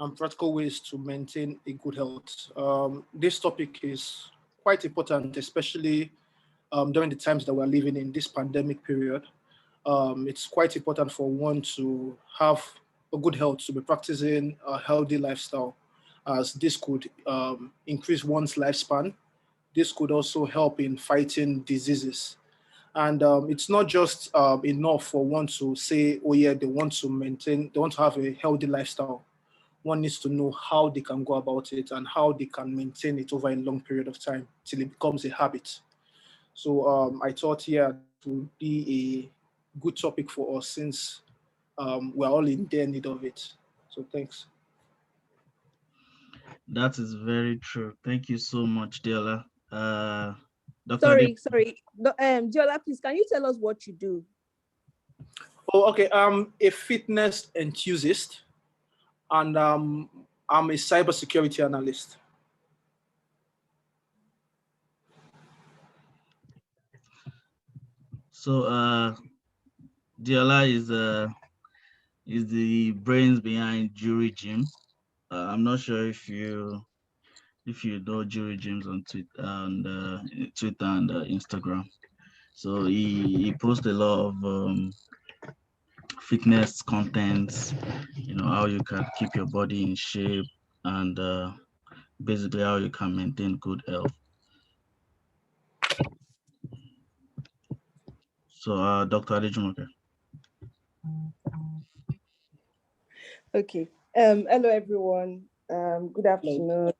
and practical ways to maintain a good health. This topic is quite important, especially during the times that we're living in this pandemic period. It's quite important for one to have a good health, to be practicing a healthy lifestyle, as this could increase one's lifespan. This could also help in fighting diseases. And it's not just enough for one to say, oh yeah, they want to have a healthy lifestyle. One needs to know how they can go about it and how they can maintain it over a long period of time till it becomes a habit. So I thought, yeah, it would be a good topic for us since we're all in their need of it. So thanks. That is very true. Thank you so much, Diola. Sorry. Diola, please, can you tell us what you do? Oh, okay. I'm a fitness enthusiast, and I'm a cybersecurity analyst. So, Diola is the brains behind JuriJym. I'm not sure if you know JuriJym on Twitter and Instagram. So he posts a lot of fitness contents, how you can keep your body in shape and basically how you can maintain good health. So Dr. Adejumoke. Okay. Hello, everyone. Good afternoon.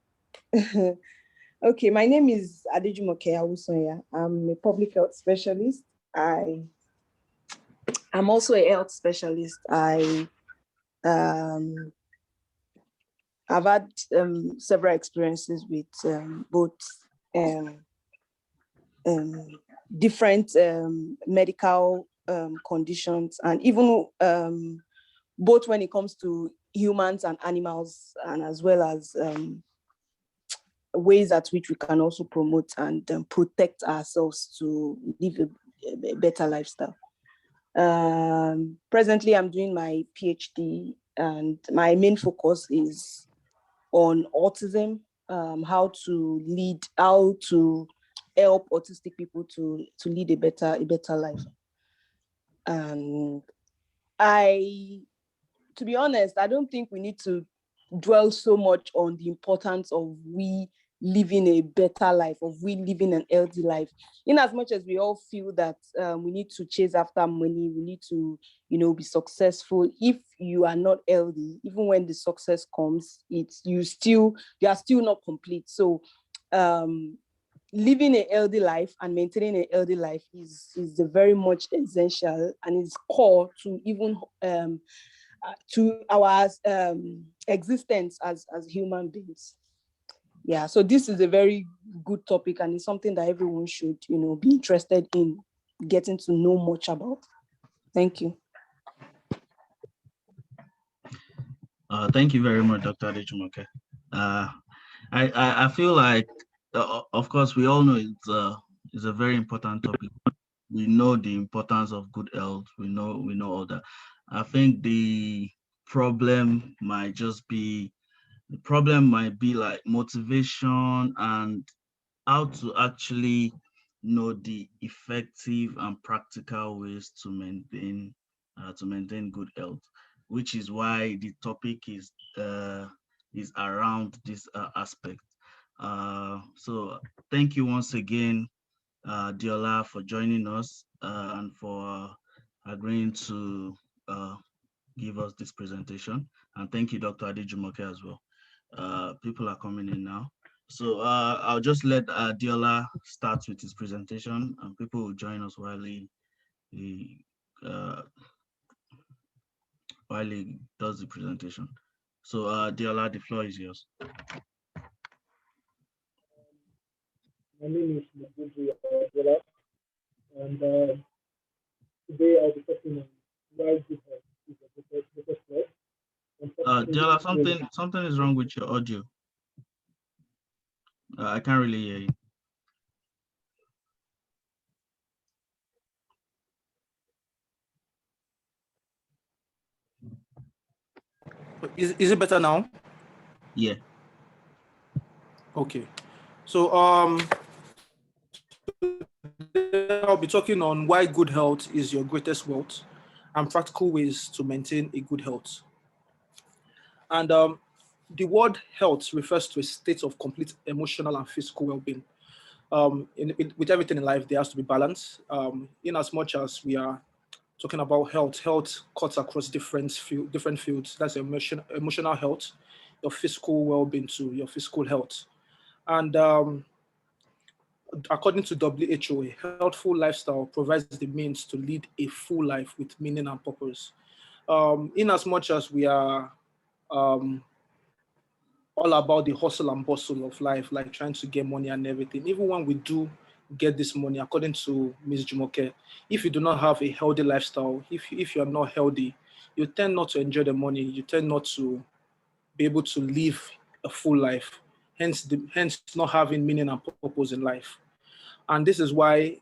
Okay, my name is Adejumoke Awosanya. I'm a public health specialist. I'm also a health specialist. I've had several experiences with both different medical conditions, and even both when it comes to humans and animals, and as well as ways at which we can also promote and protect ourselves to live a better lifestyle. Presently, I'm doing my PhD, and my main focus is on autism, how to help autistic people to lead a better life. And to be honest, I don't think we need to dwell so much on the importance of we living a better life, of we living an healthy life. In as much as we all feel that we need to chase after money, we need to, be successful. If you are not healthy, even when the success comes, you are still not complete. So living a healthy life and maintaining a healthy life is very much essential, and is core to even to our existence as human beings. Yeah, so this is a very good topic, and it's something that everyone should, be interested in getting to know much about. Thank you. Thank you very much, Dr. Adejumoke. I feel like, of course, we all know it's a very important topic. We know the importance of good health. We know all that. I think the problem might be like motivation and how to actually know the effective and practical ways to maintain good health, which is why the topic is around this aspect. So thank you once again, Diola, for joining us and for agreeing to give us this presentation. And thank you, Dr. Adejumoke, as well. People are coming in now. So I'll just let Diola start with his presentation, and people will join us while he does the presentation. So Diola, the floor is yours. My name is Mogbojuri, and today I'll be talking on why good health is the best health. Diola, something is wrong with your audio. I can't really hear you. Is it better now? Yeah. Okay. So I'll be talking on why good health is your greatest wealth and practical ways to maintain a good health. And the word health refers to a state of complete emotional and physical well-being. With everything in life, there has to be balance. In as much as we are talking about health, health cuts across different fields. That's emotional health, your physical well-being too, your physical health. And according to WHO, a healthful lifestyle provides the means to lead a full life with meaning and purpose. In as much as we are um, all about the hustle and bustle of life, like trying to get money and everything. Even when we do get this money, according to Ms. Jumoke, if you do not have a healthy lifestyle, if you're not healthy, you tend not to enjoy the money. You tend not to be able to live a full life. Hence not having meaning and purpose in life. And this is why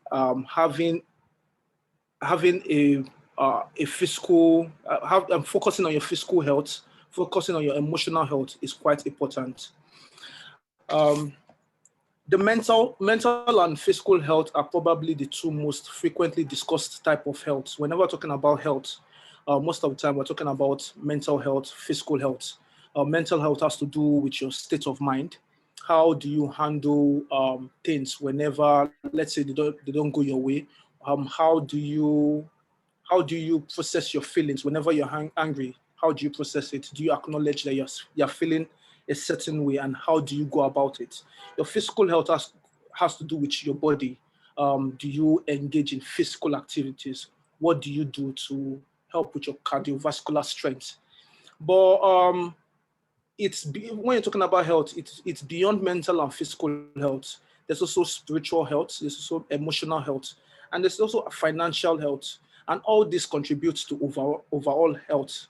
having a physical, focusing on your physical health, focusing on your emotional health is quite important. The mental and physical health are probably the two most frequently discussed type of health. Whenever we're talking about health, most of the time we're talking about mental health, physical health. Mental health has to do with your state of mind. How do you handle things whenever, let's say, they don't go your way? How do you process your feelings whenever you're angry? How do you process it? Do you acknowledge that you're feeling a certain way, and how do you go about it? Your physical health has to do with your body. Do you engage in physical activities? What do you do to help with your cardiovascular strength? But when you're talking about health, it's beyond mental and physical health. There's also spiritual health, there's also emotional health, and there's also financial health. And all this contributes to overall health.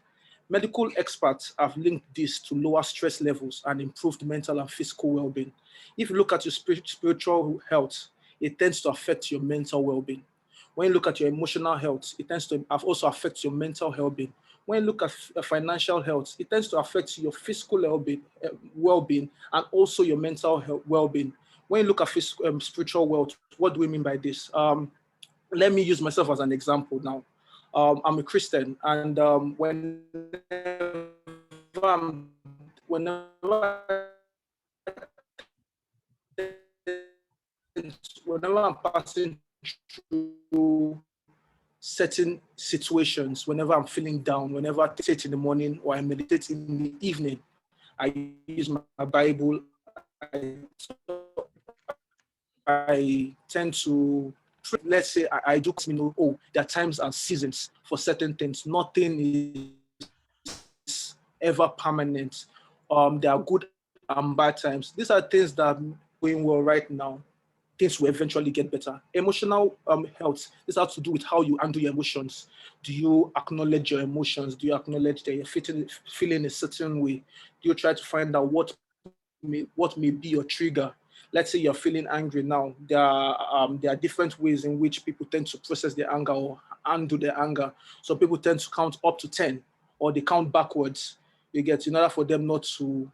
Medical experts have linked this to lower stress levels and improved mental and physical well-being. If you look at your spiritual health, it tends to affect your mental well-being. When you look at your emotional health, it tends to also affect your mental well-being. When you look at financial health, it tends to affect your physical well-being and also your mental health well-being. When you look at spiritual wealth, what do we mean by this? Let me use myself as an example now. I'm a Christian, and whenever I'm passing through certain situations, whenever I'm feeling down, whenever I sit in the morning or I meditate in the evening, I use my Bible. I tend to, let's say, I do, there are times and seasons for certain things. Nothing is ever permanent. There are good and bad times. These are things that are going well right now. Things will eventually get better. Emotional health, this has to do with how you handle your emotions. Do you acknowledge your emotions? Do you acknowledge that you're feeling a certain way? Do you try to find out what may be your trigger? Let's say you're feeling angry now. There are different ways in which people tend to process their anger or undo their anger. So people tend to count up to 10, or they count backwards. You get, in order for them not to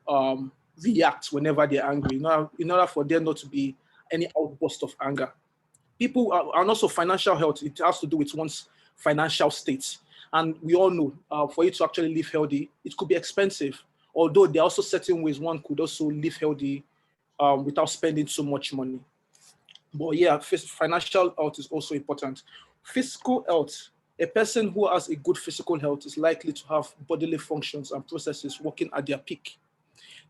react whenever they're angry, in order for there not to be any outburst of anger. People and also financial health, it has to do with one's financial state. And we all know for you to actually live healthy, it could be expensive. Although there are also certain ways one could also live healthy without spending so much money. But yeah, financial health is also important. Physical health, a person who has a good physical health is likely to have bodily functions and processes working at their peak.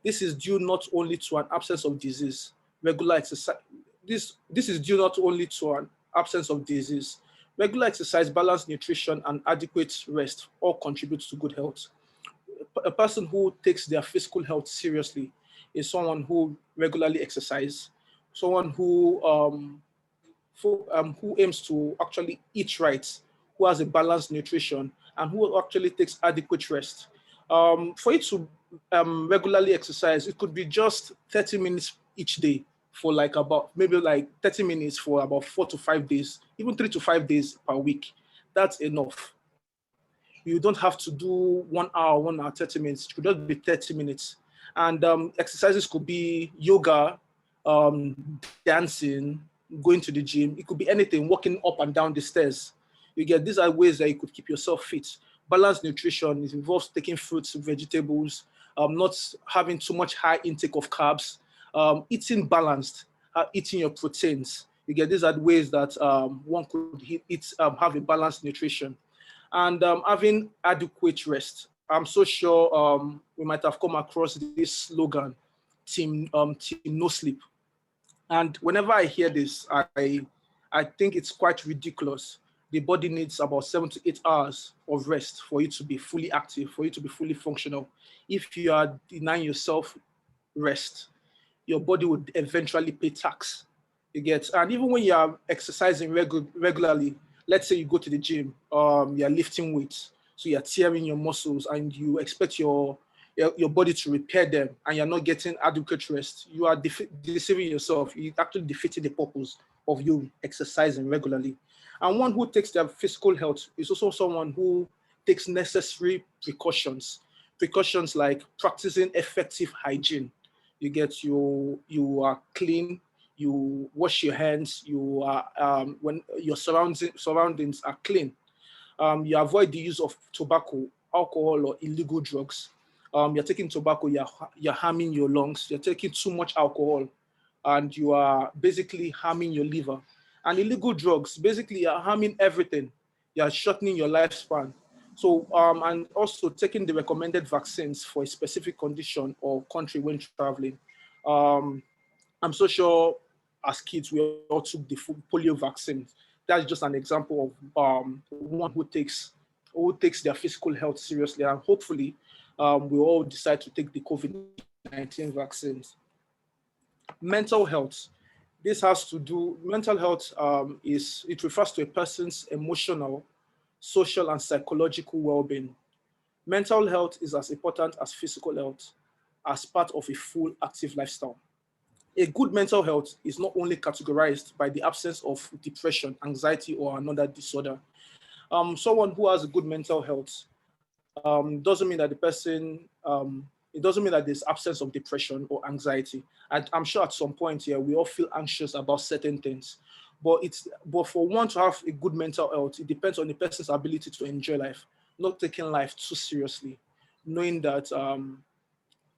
This is due not only to an absence of disease, regular exercise. This is due not only to an absence of disease. Regular exercise, balanced nutrition, and adequate rest all contribute to good health. A person who takes their physical health seriously is someone who regularly exercise, someone who aims to actually eat right, who has a balanced nutrition, and who actually takes adequate rest. For you to regularly exercise, it could be just 30 minutes each day for maybe 30 minutes for about 4 to 5 days, even 3 to 5 days per week. That's enough. You don't have to do 1 hour, 1 hour, 30 minutes. It could just be 30 minutes. And exercises could be yoga, dancing, going to the gym. It could be anything, walking up and down the stairs. You get, these are ways that you could keep yourself fit. Balanced nutrition, it involves taking fruits, vegetables, not having too much high intake of carbs, eating balanced, eating your proteins. You get, these are the ways that one could have a balanced nutrition. And having adequate rest. I'm so sure we might have come across this slogan, team no sleep. And whenever I hear this, I think it's quite ridiculous. The body needs about 7 to 8 hours of rest for you to be fully active, for you to be fully functional. If you are denying yourself rest, your body would eventually pay tax. You get, and even when you are exercising regularly, let's say you go to the gym, you're lifting weights, so you're tearing your muscles, and you expect your body to repair them, and you're not getting adequate rest. You are deceiving yourself. You're actually defeating the purpose of you exercising regularly. And one who takes their physical health is also someone who takes necessary precautions. Precautions like practicing effective hygiene. You get, you are clean, you wash your hands, you are when your surroundings are clean. You avoid the use of tobacco, alcohol, or illegal drugs. You're taking tobacco, you're harming your lungs. You're taking too much alcohol, and you are basically harming your liver. And illegal drugs, basically, you're harming everything. You're shortening your lifespan. So, and also taking the recommended vaccines for a specific condition or country when traveling. Um, I'm so sure as kids, we all took the polio vaccine. That's just an example of one who takes their physical health seriously. And hopefully, we all decide to take the COVID-19 vaccines. Mental health. This has to do, mental health it refers to a person's emotional, social, and psychological well-being. Mental health is as important as physical health as part of a full active lifestyle. A good mental health is not only categorized by the absence of depression, anxiety, or another disorder. Someone who has a good mental health doesn't mean that the person, it doesn't mean that there's absence of depression or anxiety. And I'm sure at some point here, we all feel anxious about certain things. But for one to have a good mental health, it depends on the person's ability to enjoy life, not taking life too seriously, knowing that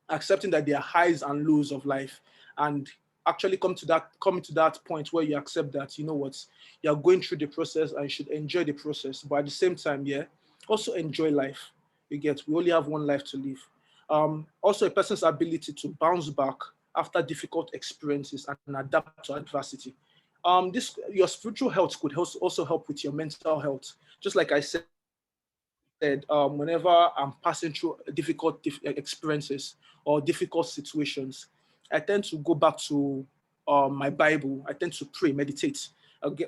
accepting that there are highs and lows of life, and actually coming to that point where you accept that, you know what, you're going through the process and you should enjoy the process, but at the same time, yeah, also enjoy life. You get, we only have one life to live. Also a person's ability to bounce back after difficult experiences and adapt to adversity. Your spiritual health could also help with your mental health. Just like I said, whenever I'm passing through difficult experiences or difficult situations, I tend to go back to my Bible. I tend to pray, meditate.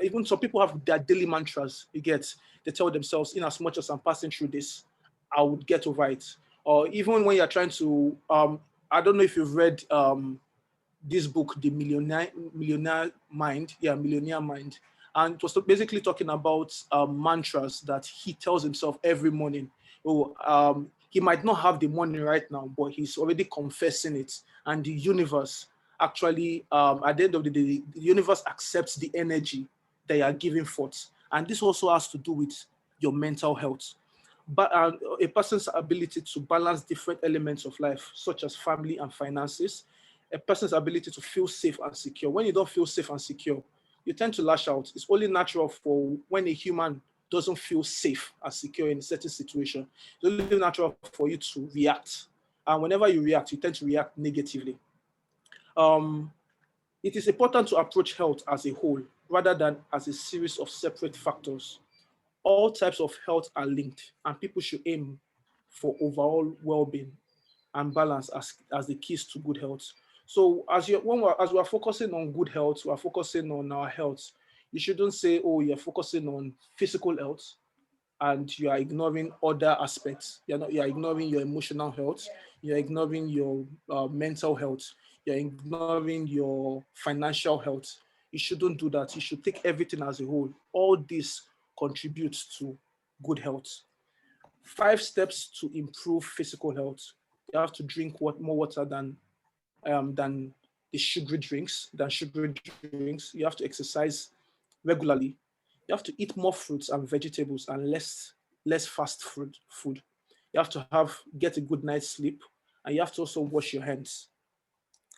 Even some people have their daily mantras. They tell themselves, in as much as I'm passing through this, I would get over it. Or even when you're trying to, I don't know if you've read this book, The Millionaire Mind. Yeah, Millionaire Mind. And it was basically talking about mantras that he tells himself every morning. He might not have the money right now, but he's already confessing it. And the universe actually, at the end of the day, the universe accepts the energy that you are giving forth. And this also has to do with your mental health. But a person's ability to balance different elements of life, such as family and finances, a person's ability to feel safe and secure. When you don't feel safe and secure, you tend to lash out. It's only natural for when a human doesn't feel safe and secure in a certain situation. It's only natural for you to react. And whenever you react, you tend to react negatively. It is important to approach health as a whole rather than as a series of separate factors. All types of health are linked, and people should aim for overall well-being and balance as the keys to good health. So as we are focusing on good health, we are focusing on our health. You shouldn't say, oh, you're focusing on physical health and you are ignoring other aspects. You are ignoring your emotional health. You're ignoring your mental health. You're ignoring your financial health. You shouldn't do that. You should take everything as a whole. All this contributes to good health. 5 steps to improve physical health. You have to drink more water than the sugary drinks. You have to exercise regularly. You have to eat more fruits and vegetables and less fast food. You have to get a good night's sleep, and you have to also wash your hands.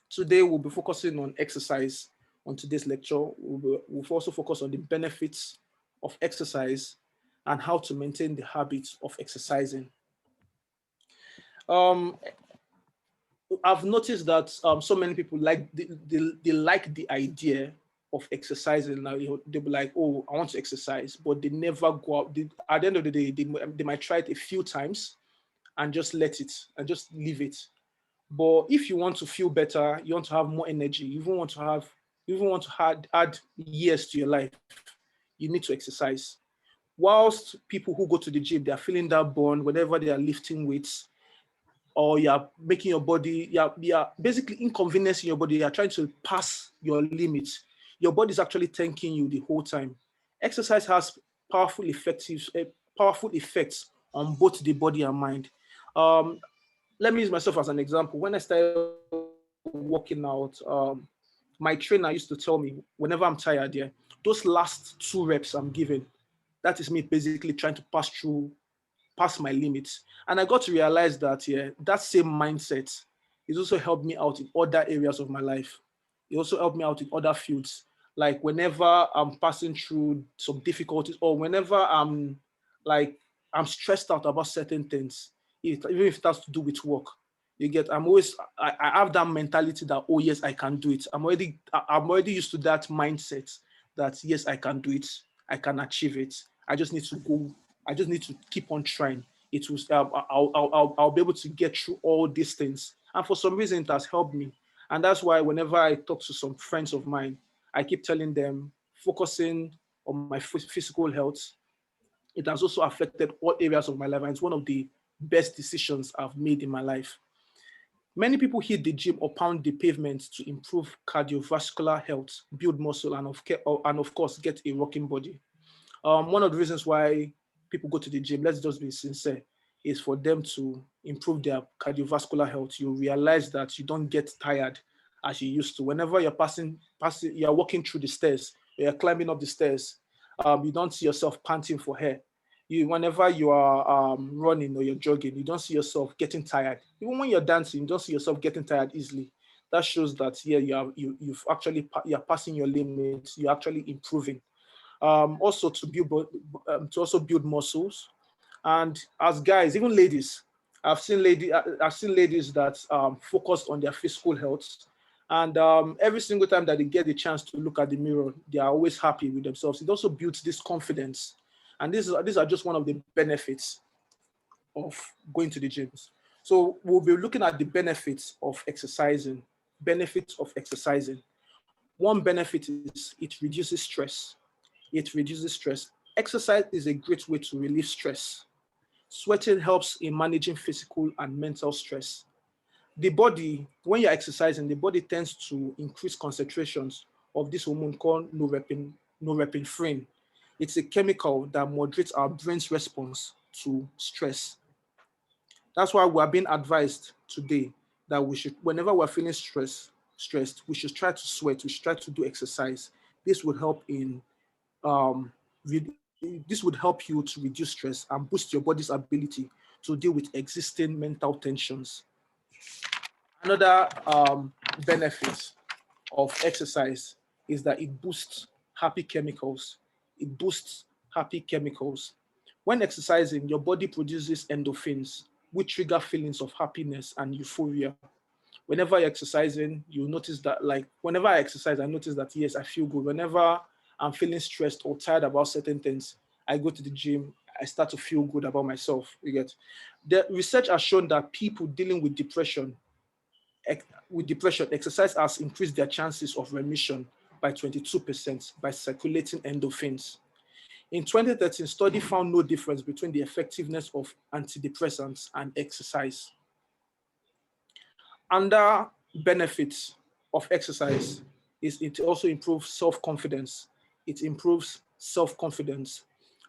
Today we'll be focusing on exercise. On today's lecture, we'll also focus on the benefits of exercise and how to maintain the habit of exercising. I've noticed that so many people they like the idea of exercising. Now they'll be like, "Oh, I want to exercise," but they never go out. At the end of the day, they might try it a few times and just just leave it. But if you want to feel better, you want to have more energy, you even want to add years to your life, you need to exercise. Whilst people who go to the gym, they are feeling that bond whenever they are lifting weights, or you're making your body, you're basically inconveniencing your body, you're trying to pass your limits. Your body is actually thanking you the whole time. Exercise has powerful effects on both the body and mind. Let me use myself as an example. When I started working out, my trainer used to tell me whenever I'm tired, those last 2 reps I'm giving, that is me basically trying to pass my limits. And I got to realize that, that same mindset is also helped me out in other areas of my life. It also helped me out in other fields. Like whenever I'm passing through some difficulties, or whenever I'm stressed out about certain things, even if it has to do with work, I have that mentality that, oh yes, I can do it. I'm already used to that mindset that yes, I can do it. I can achieve it. I just need to keep on trying. It was I'll be able to get through all these things. And for some reason, it has helped me. And that's why whenever I talk to some friends of mine, I keep telling them, focusing on my physical health, it has also affected all areas of my life. And it's one of the best decisions I've made in my life. Many people hit the gym or pound the pavement to improve cardiovascular health, build muscle, and of course, get a working body. One of the reasons why people go to the gym, let's just be sincere, is for them to improve their cardiovascular health. You realize that you don't get tired as you used to. Whenever you're you're walking through the stairs, you're climbing up the stairs, you don't see yourself panting for air. Whenever you are running or you're jogging, you don't see yourself getting tired. Even when you're dancing, you don't see yourself getting tired easily. That shows that you're passing your limits. You're actually improving. Also to build muscles, and as guys, even ladies, I've seen ladies that focused on their physical health, and every single time that they get the chance to look at the mirror, they are always happy with themselves. It also builds this confidence, and these are just one of the benefits of going to the gyms. So we'll be looking at the benefits of exercising. One benefit is it reduces stress. Exercise is a great way to relieve stress. Sweating helps in managing physical and mental stress. The body, when you're exercising, the body tends to increase concentrations of this hormone called norepinephrine. It's a chemical that moderates our brain's response to stress. That's why we are being advised today that whenever we're feeling stressed, we should try to sweat, we should try to do exercise. This would help um, this would help you to reduce stress and boost your body's ability to deal with existing mental tensions. Another benefit of exercise is that it boosts happy chemicals. When exercising, your body produces endorphins, which trigger feelings of happiness and euphoria. Whenever you're exercising, you notice that, like, whenever I exercise, I notice that, yes, I feel good. Whenever I'm feeling stressed or tired about certain things, I go to the gym, I start to feel good about myself. You get? The research has shown that people dealing with depression, exercise has increased their chances of remission by 22% by circulating endorphins. In 2013, study found no difference between the effectiveness of antidepressants and exercise. Another benefit of exercise is it also improves self-confidence.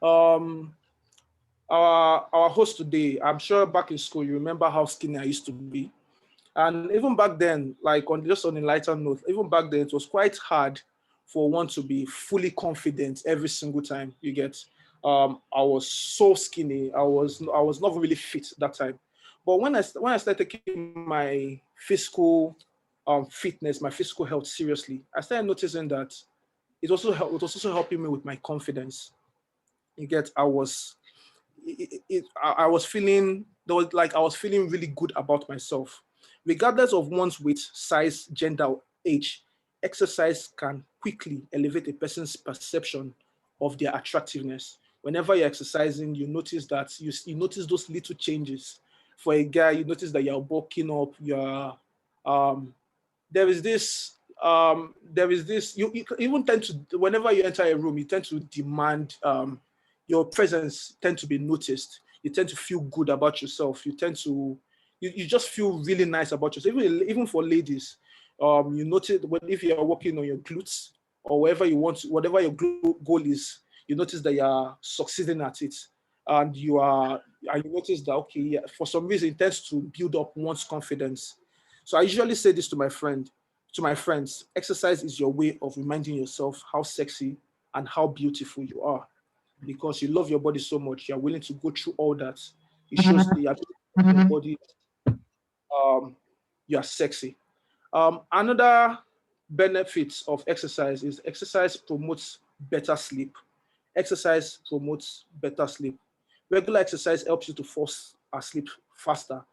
Um, our host today, I'm sure back in school, you remember how skinny I used to be. And even back then, like just on a lighter note, even back then, it was quite hard for one to be fully confident every single time you get. I was so skinny. I was not really fit that time. But when I started taking my physical fitness, my physical health seriously, I started noticing that it was also helping me with my confidence. You get, I was feeling, I was feeling really good about myself. Regardless of one's weight, size, gender, or age, exercise can quickly elevate a person's perception of their attractiveness. Whenever you're exercising, you notice that you notice those little changes. For a guy, you notice that you're bulking up, um, you even tend to, whenever you enter a room, you tend to demand, your presence tend to be noticed. You tend to feel good about yourself. You just feel really nice about yourself. Even for ladies, you notice if you are working on your glutes or wherever you want, whatever your goal is, you notice that you are succeeding at it, and you notice that, okay, yeah, for some reason it tends to build up one's confidence. So I usually say this to my friends, exercise is your way of reminding yourself how sexy and how beautiful you are. Because you love your body so much, you're willing to go through all that. It shows the ability of your body, um, you are sexy. Another benefit of exercise is exercise promotes better sleep. Exercise promotes better sleep. Regular exercise helps you to fall asleep faster,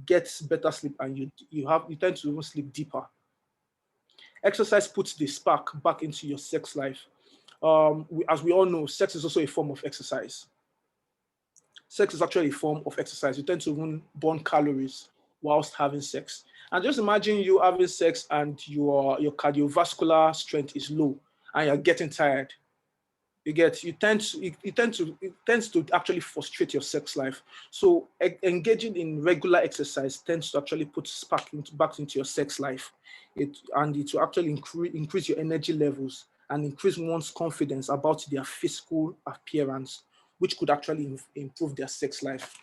get better sleep, and you tend to even sleep deeper. Exercise puts the spark back into your sex life. As we all know, sex is also a form of exercise. Sex is actually a form of exercise. You tend to even burn calories whilst having sex. And just imagine you having sex and your cardiovascular strength is low and you're getting tired. It tends to actually frustrate your sex life. So engaging in regular exercise tends to actually put spark back into your sex life. It will actually increase your energy levels and increase one's confidence about their physical appearance, which could actually improve their sex life.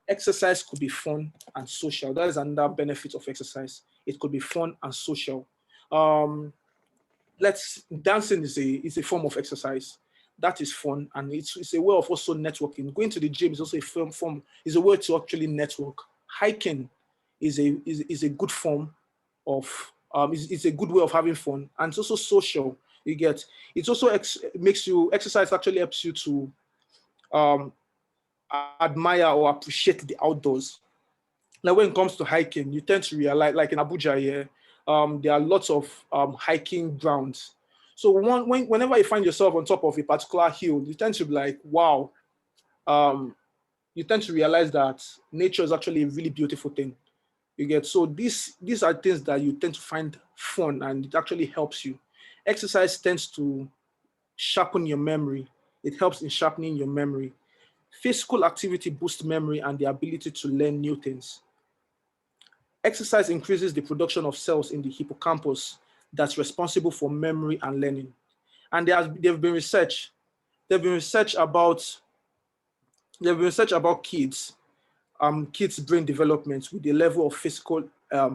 Exercise could be fun and social. That is another benefit of exercise. It could be fun and social. Um, Dancing is a form of exercise. That is fun, and it's a way of also networking. Going to the gym is also a form is a way to actually network. Hiking is a good form of is a good way of having fun, and it's also social. You get, it also makes you, exercise actually helps you to um, admire or appreciate the outdoors. Now, when it comes to hiking, you tend to realize, like in Abuja here, there are lots of hiking grounds. So whenever you find yourself on top of a particular hill, you tend to be like, wow. You tend to realize that nature is actually a really beautiful thing. You get, so these are things that you tend to find fun, and it actually helps you. Exercise tends to sharpen your memory. It helps in sharpening your memory. Physical activity boosts memory and the ability to learn new things. Exercise increases the production of cells in the hippocampus that's responsible for memory and learning. And there've been research. There've been research about kids, kids' brain development with the level of physical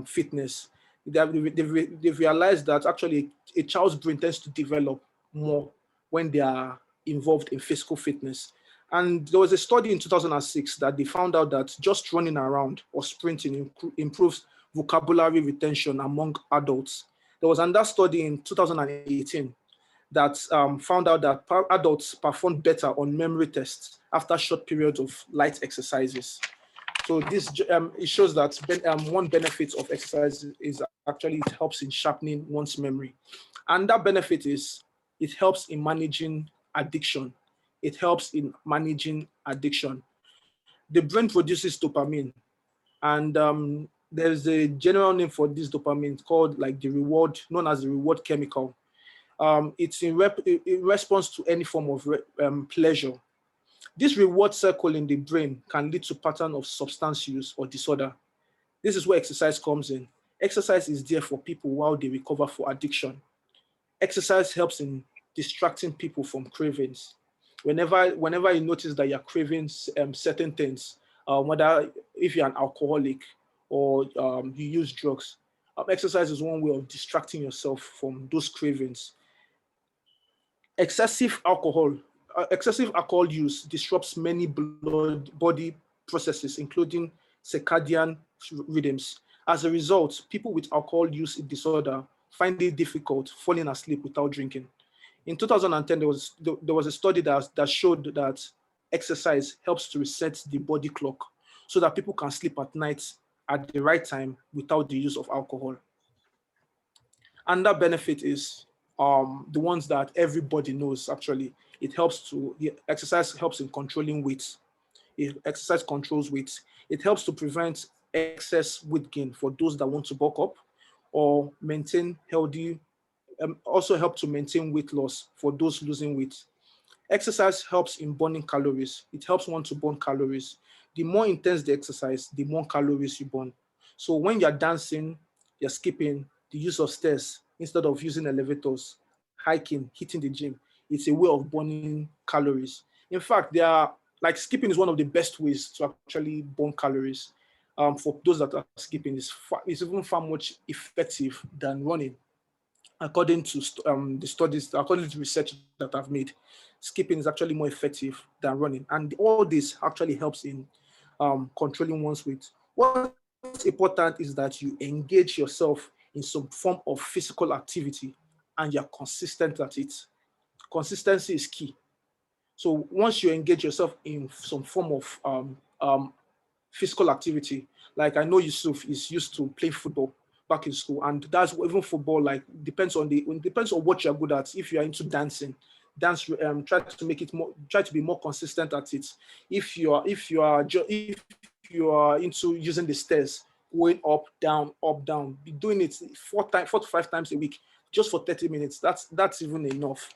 fitness. They've realized that actually a child's brain tends to develop more when they are involved in physical fitness. And there was a study in 2006 that they found out that just running around or sprinting improves vocabulary retention among adults. There was another study in 2018 that found out that adults performed better on memory tests after short periods of light exercises. So this it shows that one benefit of exercise is actually it helps in sharpening one's memory, and that benefit is it helps in managing addiction. It helps in managing addiction. The brain produces dopamine, and there's a general name for this dopamine called like known as the reward chemical. It's in response to any form of pleasure. This reward circle in the brain can lead to pattern of substance use or disorder. This is where exercise comes in. Exercise is there for people while they recover for addiction. Exercise helps in distracting people from cravings. Whenever you notice that you're craving certain things, whether if you're an alcoholic or you use drugs, exercise is one way of distracting yourself from those cravings. Excessive alcohol use disrupts many body processes, including circadian rhythms. As a result, people with alcohol use disorder find it difficult falling asleep without drinking. In 2010, there was a study that showed that exercise helps to reset the body clock so that people can sleep at night at the right time without the use of alcohol. And that benefit is the ones that everybody knows. Actually, the exercise helps in controlling weight. Exercise controls weight. It helps to prevent excess weight gain for those that want to bulk up or maintain healthy, also help to maintain weight loss for those losing weight. Exercise helps in burning calories. It helps one to burn calories. The more intense the exercise, the more calories you burn. So when you're dancing, you're skipping, the use of stairs instead of using elevators, hiking, hitting the gym, it's a way of burning calories. In fact, like skipping is one of the best ways to actually burn calories. For those that are skipping, it's even far much effective than running. According to the studies, according to research that I've made, skipping is actually more effective than running. And all this actually helps in controlling one's weight. What's important is that you engage yourself in some form of physical activity and you're consistent at it. Consistency is key. So once you engage yourself in some form of physical activity, like I know Yusuf is used to play football back in school, and that's even football. Like it depends on what you're good at. If you're into dancing, try to make it more, try to be more consistent at it. If you are into using the stairs, going up down, be doing it 4 to 5 times a week, just for 30 minutes. That's even enough.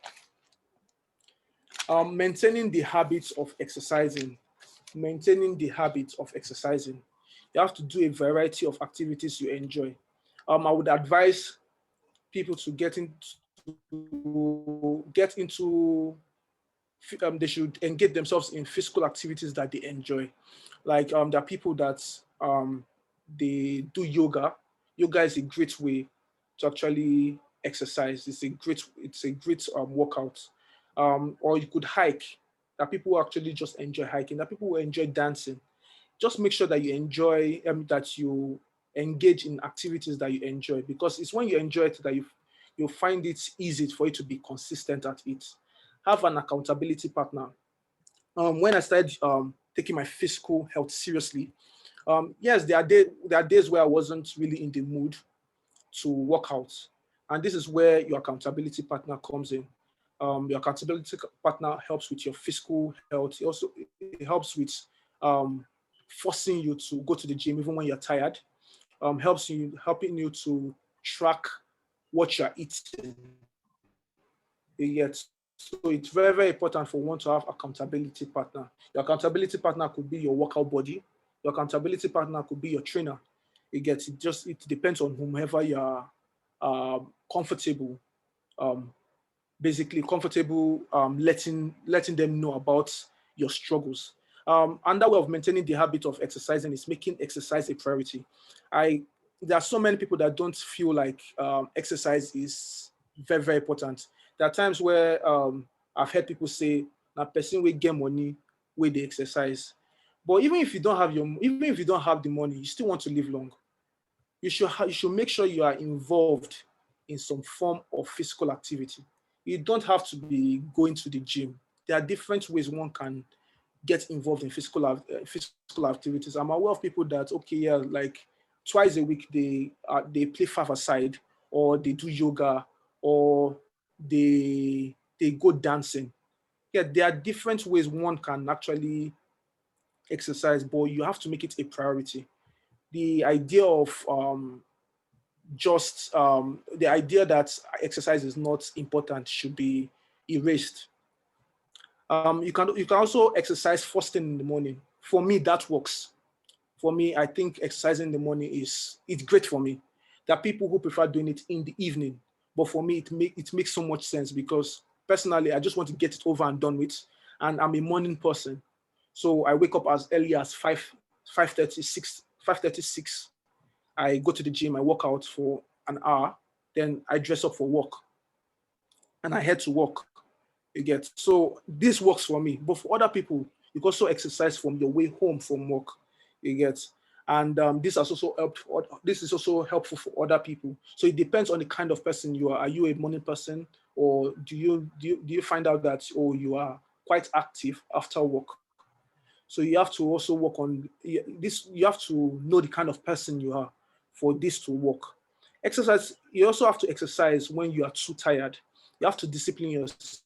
Maintaining the habits of exercising. Maintaining the habit of exercising. You have to do a variety of activities you enjoy. I would advise people to get into they should engage themselves in physical activities that they enjoy. Like there are people that they do yoga. Yoga is a great way to actually exercise. It's a great workout. Or you could hike. There are people who actually just enjoy hiking. There are people who enjoy dancing. Just make sure that you enjoy that you engage in activities that you enjoy, because it's when you enjoy it that you'll find it easy for you to be consistent at it. Have an accountability partner. When I started taking my physical health seriously, yes, there are days where I wasn't really in the mood to work out, and this is where your accountability partner comes in. Your accountability partner helps with your physical health. It helps with forcing you to go to the gym even when you're tired. Helping you to track what you're eating. Yet, so it's very, very important for one to have accountability partner. Your accountability partner could be your workout buddy. Your accountability partner could be your trainer. It depends on whomever you're comfortable. Basically comfortable letting them know about your struggles. Another way of maintaining the habit of exercising is making exercise a priority. There are so many people that don't feel like exercise is very, very important. There are times where I've heard people say, "Na person will get money where they exercise." But even if you don't have the money, you still want to live long. You should make sure you are involved in some form of physical activity. You don't have to be going to the gym. There are different ways one can get involved in physical activities. I'm aware of people that, okay, yeah, like twice a week they play five-a-side, or they do yoga, or they go dancing. Yeah, there are different ways one can actually exercise, but you have to make it a priority. The idea of the idea that exercise is not important should be erased. You can also exercise first thing in the morning. For me, that works. For me, I think exercising in the morning it's great for me. There are people who prefer doing it in the evening, but for me, it makes so much sense, because personally, I just want to get it over and done with. and I'm a morning person. So I wake up as early as 5:36. I go to the gym, I work out for an hour, then I dress up for work and I head to work. You get, so this works for me, but for other people, you can also exercise from your way home from work. You get, and this has also helped. This is also helpful for other people. So it depends on the kind of person you are. Are you a morning person, or do you find out that, oh, you are quite active after work? So you have to also work on this. You have to know the kind of person you are for this to work. Exercise. You also have to exercise when you are too tired. You have to discipline yourself.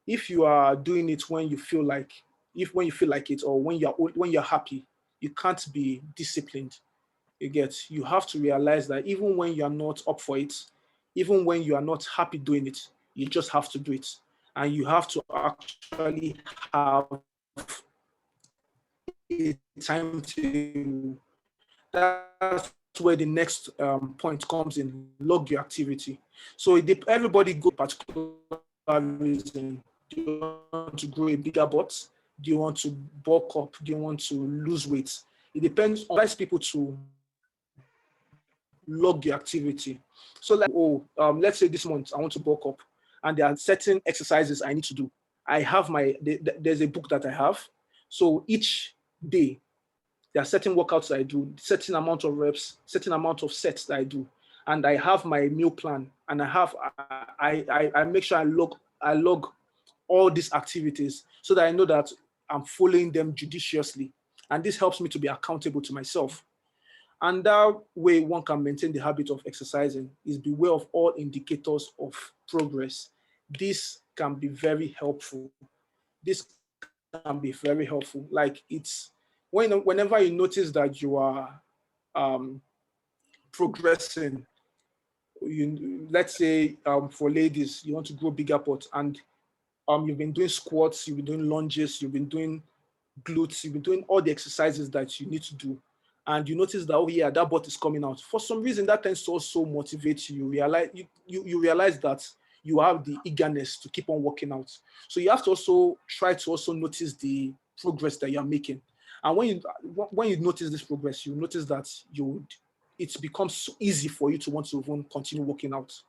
If you are doing it when you feel like, if when you feel like it, or when you're happy, you can't be disciplined. You have to realize that even when you are not up for it, even when you are not happy doing it, you just have to do it. And you have to actually have a timetable. That's where the next point comes in: log your activity. So everybody go particular reason. Do you want to grow a bigger butt? Do you want to bulk up? Do you want to lose weight? It depends on people to log your activity. So like, let's say this month I want to bulk up, and there are certain exercises I need to do. I have there's a book that I have. So each day there are certain workouts I do, certain amount of reps, certain amount of sets that I do, and I have my meal plan, and I make sure I log all these activities so that I know that I'm following them judiciously, and this helps me to be accountable to myself. And that way one can maintain the habit of exercising is beware of all indicators of progress. This can be very helpful. This can be very helpful. Like whenever you notice that you are progressing, let's say for ladies, you want to grow bigger butt, and you've been doing squats, you've been doing lunges, you've been doing glutes, you've been doing all the exercises that you need to do, and you notice that, oh yeah, that butt is coming out. For some reason, that tends to also motivate you. You realize that you have the eagerness to keep on working out. So you have to also try to also notice the progress that you're making. And when you notice this progress, you notice that it becomes so easy for you to want to even continue working out.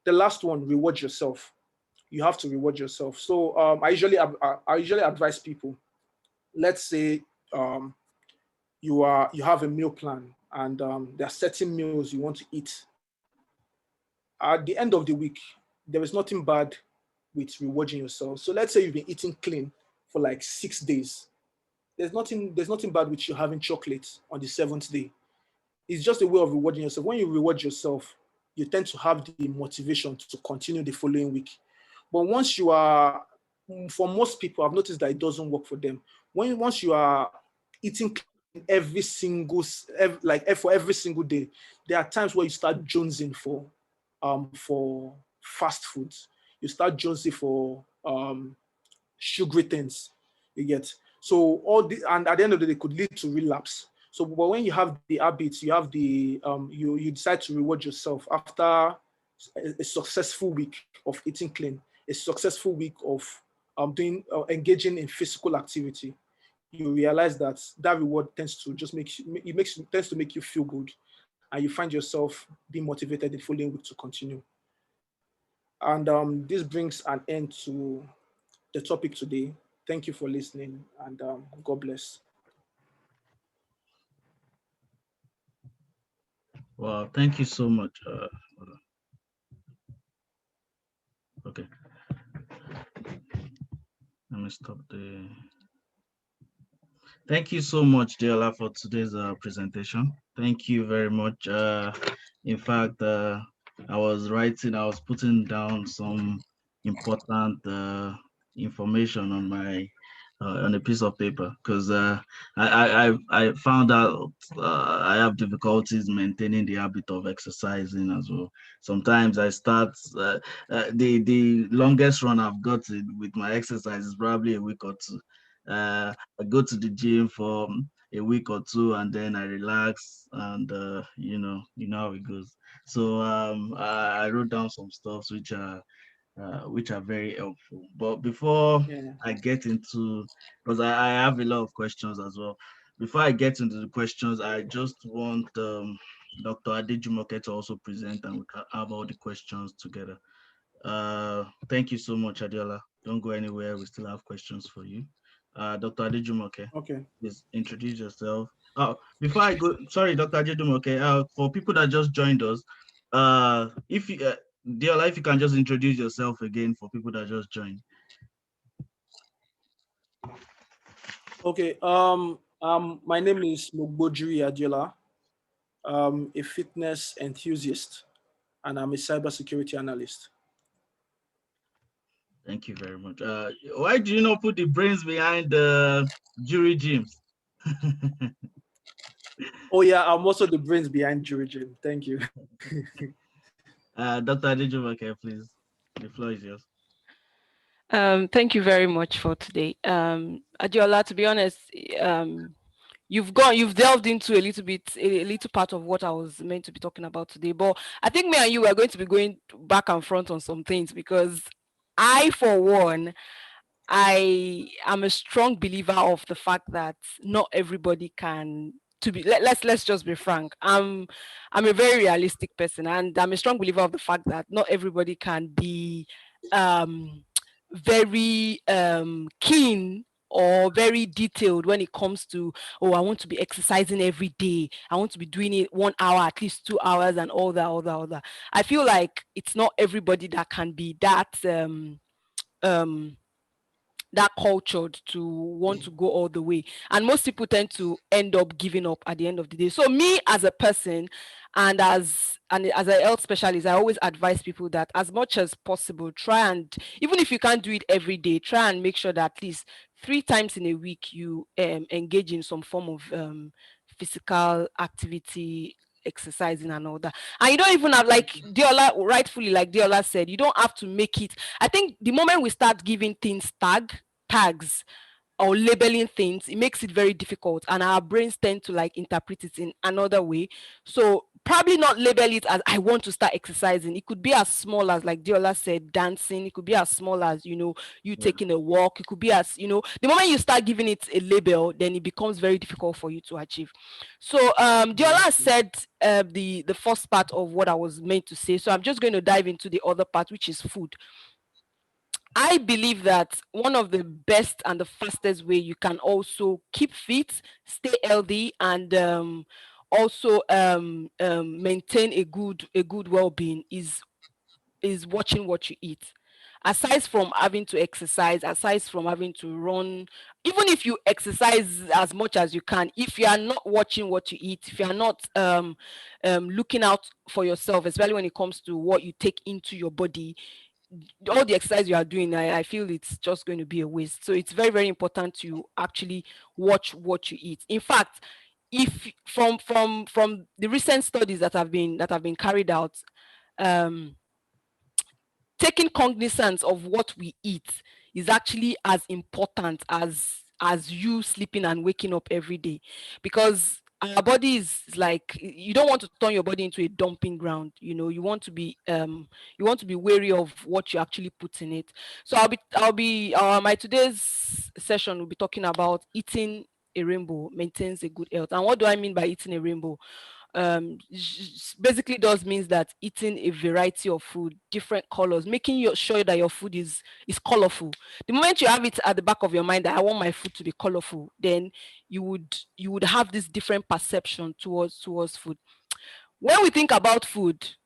The last one, reward yourself. You have to reward yourself. So I usually advise people. Let's say you have a meal plan, and there are certain meals you want to eat. At the end of the week, there is nothing bad with rewarding yourself. So let's say you've been eating clean for like 6 days. There's nothing bad with you having chocolate on the seventh day. It's just a way of rewarding yourself. When you reward yourself, you tend to have the motivation to continue the following week. But for most people, I've noticed that it doesn't work for them. Once you are eating for every single day, there are times where you start jonesing for fast foods. You start jonesing for sugary things. You get, so and at the end of the day, it could lead to relapse. So, but when you have the habits, you have you decide to reward yourself after a successful week of eating clean, a successful week of engaging in physical activity. You realize that reward tends to just tends to make you feel good, and you find yourself being motivated the following week to continue. And this brings an end to the topic today. Thank you for listening, and God bless. Well, thank you so much. Okay, let me stop the. Thank you so much, Adeola, for today's presentation. Thank you very much. In fact, I was putting down some important information on a piece of paper, because I found out I have difficulties maintaining the habit of exercising as well. Sometimes I start the longest run I've gotten with my exercise is probably a week or two. I go to the gym for a week or two, and then I relax, and you know how it goes. So I wrote down some stuff which which are very helpful. But before Yeah. I get into, because I have a lot of questions as well. Before I get into the questions, I just want Dr. Adejumoke to also present, and we can have all the questions together. Thank you so much, Adeola. Don't go anywhere. We still have questions for you. Dr. Adejumoke, Okay. please introduce yourself. Oh, before I go, sorry, Dr. Adejumoke, for people that just joined us, if you, Deola, if you can just introduce yourself again for people that just joined. Okay. My name is Mogbojuri Adeola. A fitness enthusiast, and I'm a cybersecurity analyst. Thank you very much. Why do you not put the brains behind the JuriJyms? Oh yeah, I'm also the brains behind JuriJym. Thank you. Dr. Adejumoke, please. The floor is yours. Thank you very much for today. Adeola, to be honest, you've delved into a little part of what I was meant to be talking about today. But I think me and you are going to be going back and front on some things, because I, for one, I am a strong believer of the fact that not everybody can. Let's just be frank. I'm a very realistic person, and I'm a strong believer of the fact that not everybody can be very keen or very detailed when it comes to, oh, I want to be exercising every day, I want to be doing it 1 hour, at least 2 hours, and all that. I feel like it's not everybody that can be that cultured to want to go all the way, and most people tend to end up giving up at the end of the day. So me, as a person, and as an health specialist, I always advise people that as much as possible, try and, even if you can't do it every day, try and make sure that at least 3 times in a week you engage in some form of physical activity, exercising and all that. And you don't even have, like Deola, rightfully, like Deola said, you don't have to make it. I think the moment we start giving things tags or labeling things, it makes it very difficult, and our brains tend to like interpret it in another way. So probably not label it as I want to start exercising. It could be as small as, like Deola said, dancing. It could be as small as, you taking a walk. It could be as, the moment you start giving it a label, then it becomes very difficult for you to achieve. So Deola said the first part of what I was meant to say. So I'm just going to dive into the other part, which is food. I believe that one of the best and the fastest way you can also keep fit, stay healthy, and also maintain a good well-being is watching what you eat. Aside from having to exercise, aside from having to run, even if you exercise as much as you can, if you are not watching what you eat, if you are not looking out for yourself, especially when it comes to what you take into your body, all the exercise you are doing, I feel it's just going to be a waste. So it's very, very important to actually watch what you eat. In fact, if from the recent studies that have been carried out, taking cognizance of what we eat is actually as important as you sleeping and waking up every day, because our body is like, you don't want to turn your body into a dumping ground. You want to be wary of what you actually put in it. So my today's session will be talking about eating a rainbow maintains a good health. And what do I mean by eating a rainbow? Basically does means that eating a variety of food, different colors, making sure that your food is colorful. The moment you have it at the back of your mind that I want my food to be colorful, then you would have this different perception towards food. When we think about food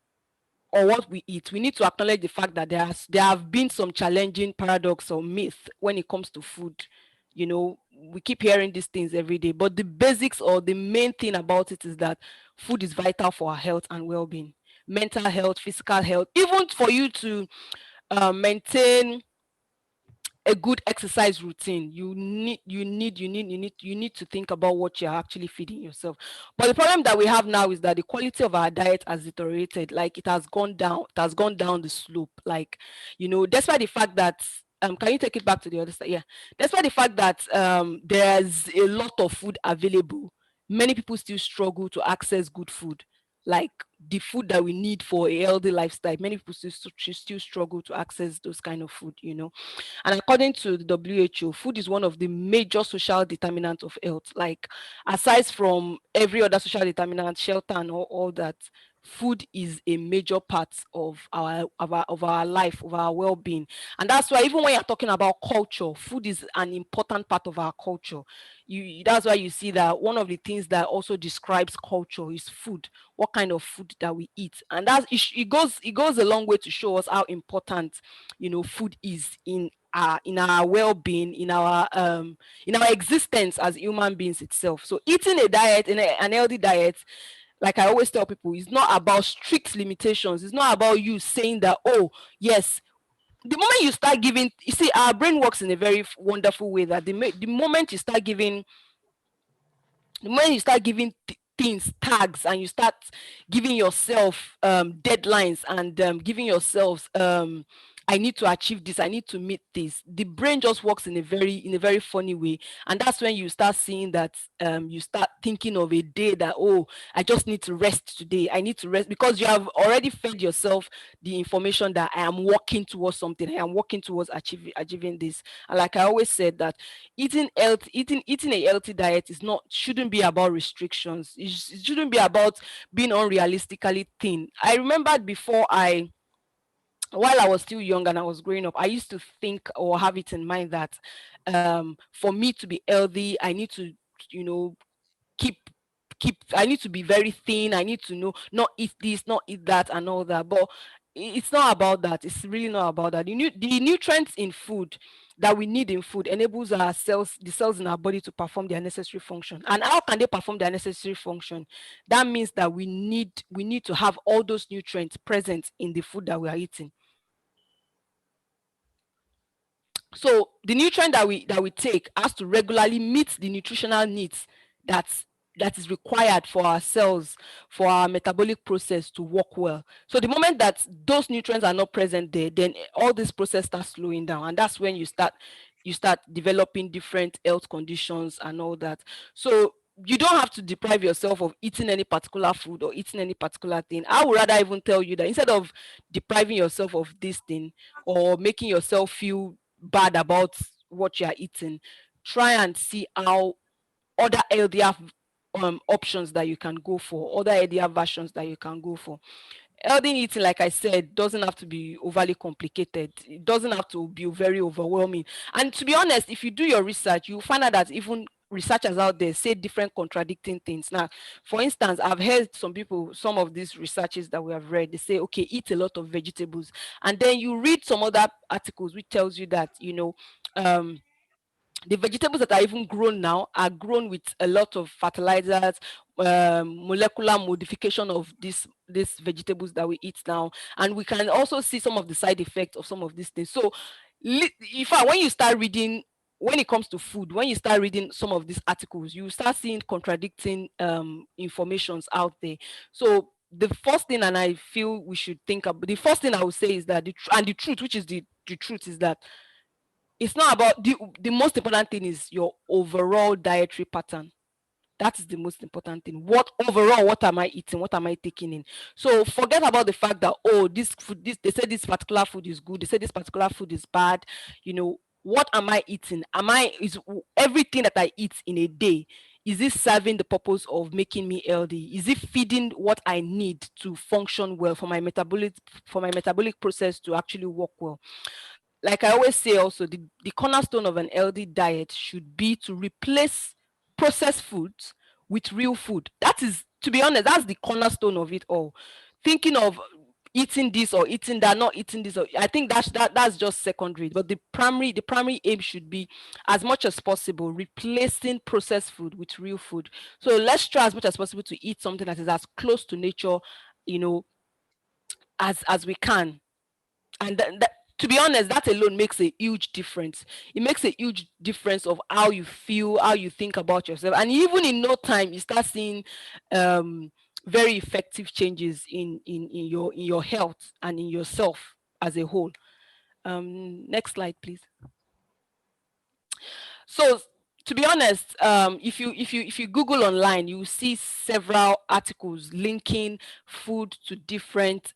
or what we eat, we need to acknowledge the fact that there have been some challenging paradox or myth when it comes to food. We keep hearing these things every day, but the basics or the main thing about it is that food is vital for our health and well-being, mental health, physical health, even for you to maintain a good exercise routine. You need to think about what you're actually feeding yourself. But the problem that we have now is that the quality of our diet has deteriorated. Like, it has gone down the slope. Like, despite the fact that can you take it back to the other side? Yeah. Despite the fact that there's a lot of food available, many people still struggle to access good food. like the food that we need for a healthy lifestyle. Many people still struggle to access those kind of food, you know. And according to the WHO, food is one of the major social determinants of health. Like, aside from every other social determinant, shelter and all that, food is a major part of our life, of our well-being. And that's why even when you're talking about culture, food is an important part of our culture. That's why you see that one of the things that also describes culture is food, what kind of food that we eat. And it goes a long way to show us how important, you know, food is in our well-being, in our existence as human beings itself. So eating a diet, an healthy diet, like I always tell people, it's not about strict limitations. It's not about you saying that, oh yes, the moment you start giving, you see, our brain works in a very wonderful way, that the moment you start giving, things tags, and you start giving yourself deadlines, and giving yourself I need to achieve this, I need to meet this, the brain just works in a very funny way. And that's when you start seeing that you start thinking of a day that, oh, I just need to rest today, I need to rest, because you have already fed yourself the information that I am working towards something, I am working towards achieving this. And like I always said, that eating a healthy diet shouldn't be about restrictions. It shouldn't be about being unrealistically thin. I remembered before, while I was still young and I was growing up, I used to think or have it in mind that for me to be healthy, I need to, you know, keep I need to be very thin, I need to know, not eat this, not eat that, and all that. But it's not about that. It's really not about that. The nutrients in food that we need in food enables our cells, the cells in our body, to perform their necessary function. And how can they perform their necessary function? That means that we need to have all those nutrients present in the food that we are eating. So the nutrient that we take has to regularly meet the nutritional needs that is required for our cells, for our metabolic process to work well. So the moment that those nutrients are not present there, then all this process starts slowing down, and that's when you start developing different health conditions and all that. So you don't have to deprive yourself of eating any particular food or eating any particular thing. I would rather even tell you that instead of depriving yourself of this thing or making yourself feel bad about what you are eating, try and see how other healthier options that you can go for, other healthier versions that you can go for. Healthy eating, like I said, doesn't have to be overly complicated. It doesn't have to be very overwhelming. And to be honest, if you do your research, you'll find out that even researchers out there say different contradicting things. Now, for instance, I've heard some of these researches that we have read, they say, okay, eat a lot of vegetables. And then you read some other articles which tells you that, you know, the vegetables that are even grown now are grown with a lot of fertilizers, molecular modification of these vegetables that we eat now. And we can also see some of the side effects of some of these things. So in fact, when you start reading, when it comes to food, when you start reading some of these articles, you start seeing contradicting informations out there. So the first thing, and I feel we should think about, the first thing I would say is that the truth, which is the truth, is that it's not about the most important thing is your overall dietary pattern. That is the most important thing. What am I eating? What am I taking in? So forget about the fact that, oh, this food, they say this particular food is good, they say this particular food is bad. You know, what am I eating? Is everything that I eat in a day, is it serving the purpose of making me healthy? Is it feeding what I need to function well for my metabolic process to actually work well? Like I always say also, the cornerstone of an healthy diet should be to replace processed foods with real food. That is, to be honest, that's the cornerstone of it all. Thinking of eating this or eating that, not eating this, I think that's just secondary. But the primary aim should be, as much as possible, replacing processed food with real food. So let's try as much as possible to eat something that is as close to nature, you know, as we can. And to be honest, that alone makes a huge difference. It makes a huge difference of how you feel, how you think about yourself, and even in no time you start seeing very effective changes in your health and in yourself as a whole. Next slide, please. So To be honest, if you Google online, you will see several articles linking food to different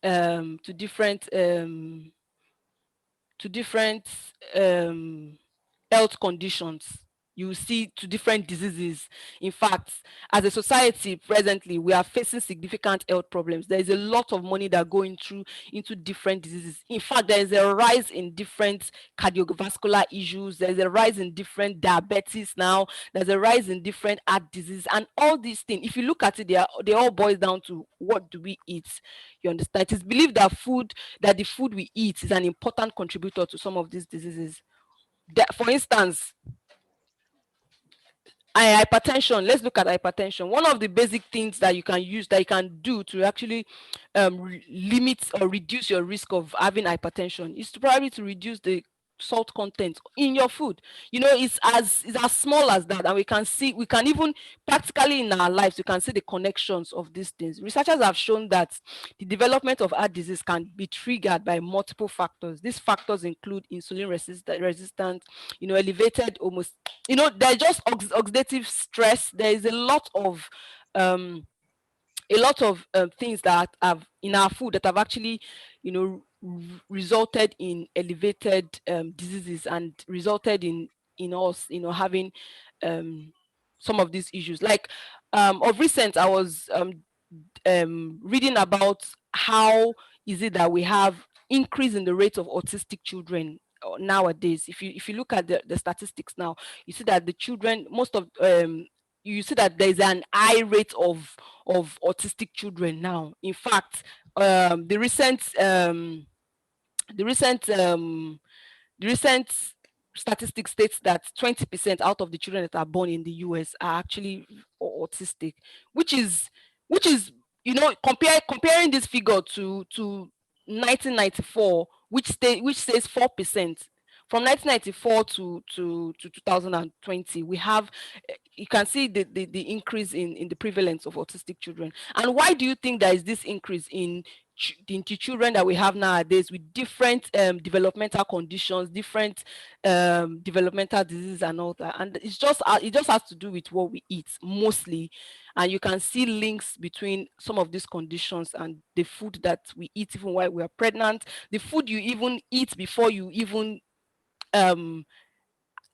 health conditions. You will see to different diseases. In fact, as a society presently, we are facing significant health problems. There is a lot of money that going through into different diseases. In fact, there is a rise in different cardiovascular issues. There's a rise in different diabetes now. There's a rise in different heart disease, and all these things. If you look at it, they all boils down to what do we eat. You understand? It is believed that the food we eat is an important contributor to some of these diseases. For instance, hypertension. Let's look at hypertension. One of the basic things that you can do to actually limit or reduce your risk of having hypertension is to probably to reduce the salt content in your food. It's as small as that, and we can even practically in our lives, you can see the connections of these things. Researchers have shown that the development of heart disease can be triggered by multiple factors. These factors include insulin resistant, elevated almost, they're just oxidative stress. There is a lot of things that have in our food that have actually, resulted in elevated diseases and resulted in us, having some of these issues. Like of recent, I was reading about how is it that we have increase in the rate of autistic children nowadays. If you look at the statistics now, you see that the children, most of you see that there's an high rate of autistic children now. In fact, the recent statistics states that 20% out of the children that are born in the US are actually autistic, which is comparing this figure to 1994, which says 4%. From 1994 to 2020, we have, you can see the increase in the prevalence of autistic children. And why do you think there is this increase in the children that we have nowadays with different developmental conditions, different developmental diseases and all that? And it just has to do with what we eat mostly. And you can see links between some of these conditions and the food that we eat even while we are pregnant, the food you even eat before you even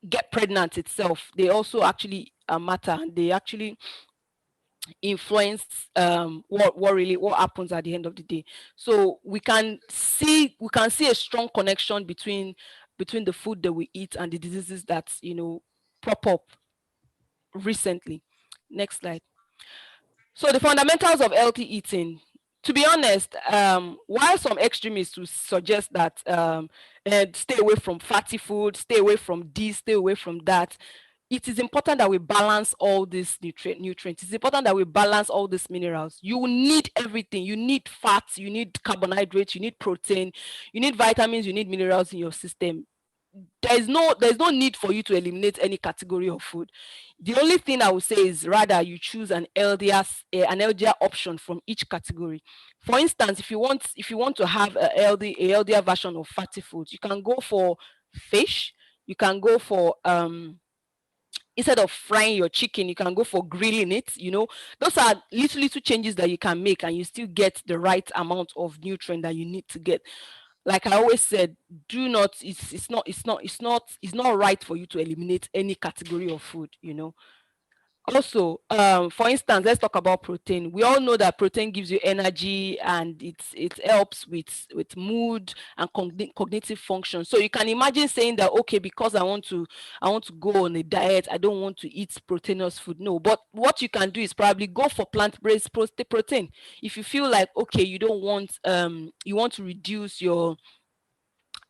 get pregnant itself. They also actually matter, and they actually influence what happens at the end of the day. So we can see a strong connection between the food that we eat and the diseases that pop up recently. Next slide. So the fundamentals of healthy eating. To be honest, while some extremists will suggest that stay away from fatty food, stay away from this, stay away from that, it is important that we balance all these nutrients. It's important that we balance all these minerals. You need everything. You need fats, you need carbohydrates, you need protein, you need vitamins, you need minerals in your system. There's no need for you to eliminate any category of food. The only thing I would say is rather you choose an healthier option from each category. For instance, if you want to have a healthier version of fatty foods, you can go for fish. You can go for instead of frying your chicken, you can go for grilling it. Those are little changes that you can make, and you still get the right amount of nutrient that you need to get. Like I always said, it's not right for you to eliminate any category of food. Also, for instance, let's talk about protein. We all know that protein gives you energy, and it helps with mood and cognitive function. So you can imagine saying that, okay, because I want to go on a diet, I don't want to eat proteinous food. No, but what you can do is probably go for plant-based protein. If you feel like, okay, you don't want you want to reduce your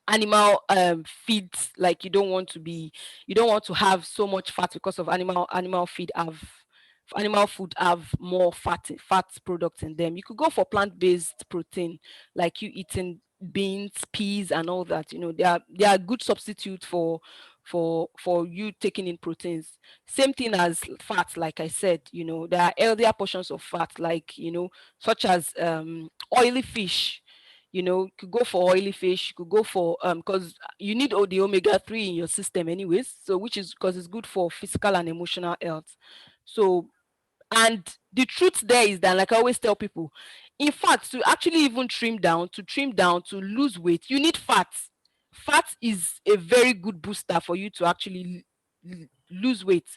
animal feeds, like you don't want to have so much fat because of animal food have more fat products in them. You could go for plant-based protein, like you eating beans, peas and all that. They are good substitute for you taking in proteins. Same thing as fat, like I said. There are healthier portions of fat, like such as oily fish. You know, you could go for oily fish, you could go for because you need all the omega-3 in your system anyways, so which is because it's good for physical and emotional health. So, and the truth there is that, like I always tell people, in fact, to actually even trim down, to lose weight, you need fats. Fat is a very good booster for you to actually lose weight.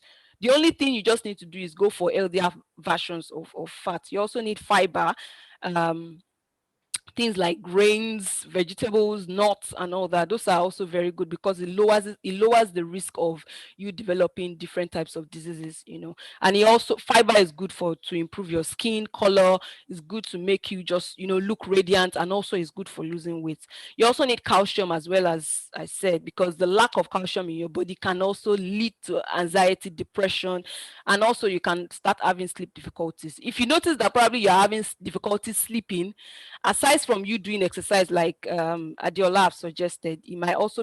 The only thing you just need to do is go for healthier versions of fat. You also need fiber, um, things like grains, vegetables, nuts, and all that. Those are also very good because it lowers the risk of you developing different types of diseases, you know. And it also, fiber is good for to improve your skin color. It's good to make you just, you know, look radiant, and also it's good for losing weight. You also need calcium, as well, as I said, because the lack of calcium in your body can also lead to anxiety, depression, and also you can start having sleep difficulties. If you notice that probably you're having difficulty sleeping, aside from you doing exercise like Adeola have suggested, you might also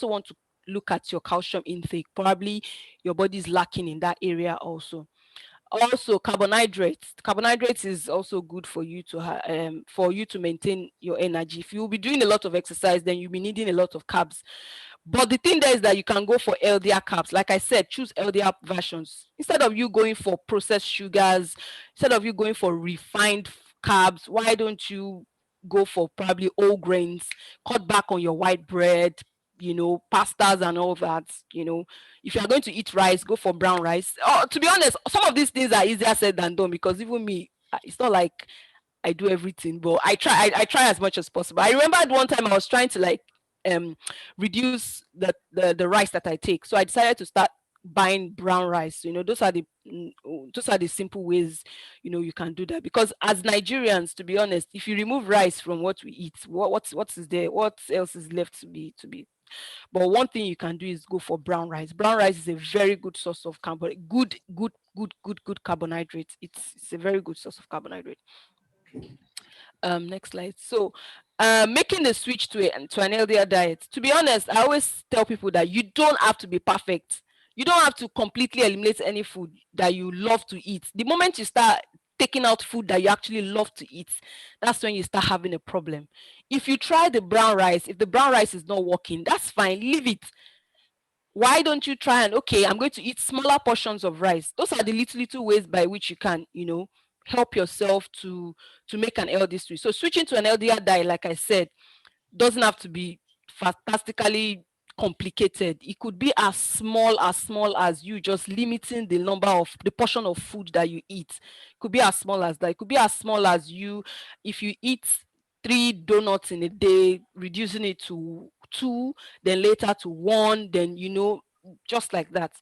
want to look at your calcium intake. Probably your body is lacking in that area also. Also, carbohydrates is also good for you to maintain your energy. If you'll be doing a lot of exercise, then you'll be needing a lot of carbs. But the thing there is that you can go for healthier carbs. Like I said, choose healthier versions instead of you going for processed sugars, instead of you going for refined carbs. Why don't you go for probably whole grains, cut back on your white bread, you know, pastas and all that. You know, if you're going to eat rice, go for brown rice. Oh, to be honest, some of these things are easier said than done, because even me, it's not like I do everything, but I try. I try as much as possible. I remember at one time I was trying to like reduce the rice that I take, so I decided to start buying brown rice. You know, those are the simple ways, you know, you can do that. Because as Nigerians, to be honest, if you remove rice from what we eat, what is there? What else is left to be? But one thing you can do is go for brown rice. Brown rice is a very good source of good carbohydrate. It's a very good source of carbohydrate. Next slide. So making the switch to an healthier diet. To be honest, I always tell people that you don't have to be perfect. You don't have to completely eliminate any food that you love to eat. The moment you start taking out food that you actually love to eat, that's when you start having a problem. If you try the brown rice, if the brown rice is not working, that's fine, leave it. Why don't you try and, okay, I'm going to eat smaller portions of rice? Those are the little ways by which you can, you know, help yourself to make an healthy switch. So switching to an healthier diet, like I said, doesn't have to be fantastically complicated. It could be as small as you just limiting the portion of food that you eat. It could be as small as that. It could be as small as you, if you eat 3 donuts in a day, reducing it to 2, then later to 1, then, you know, just like that.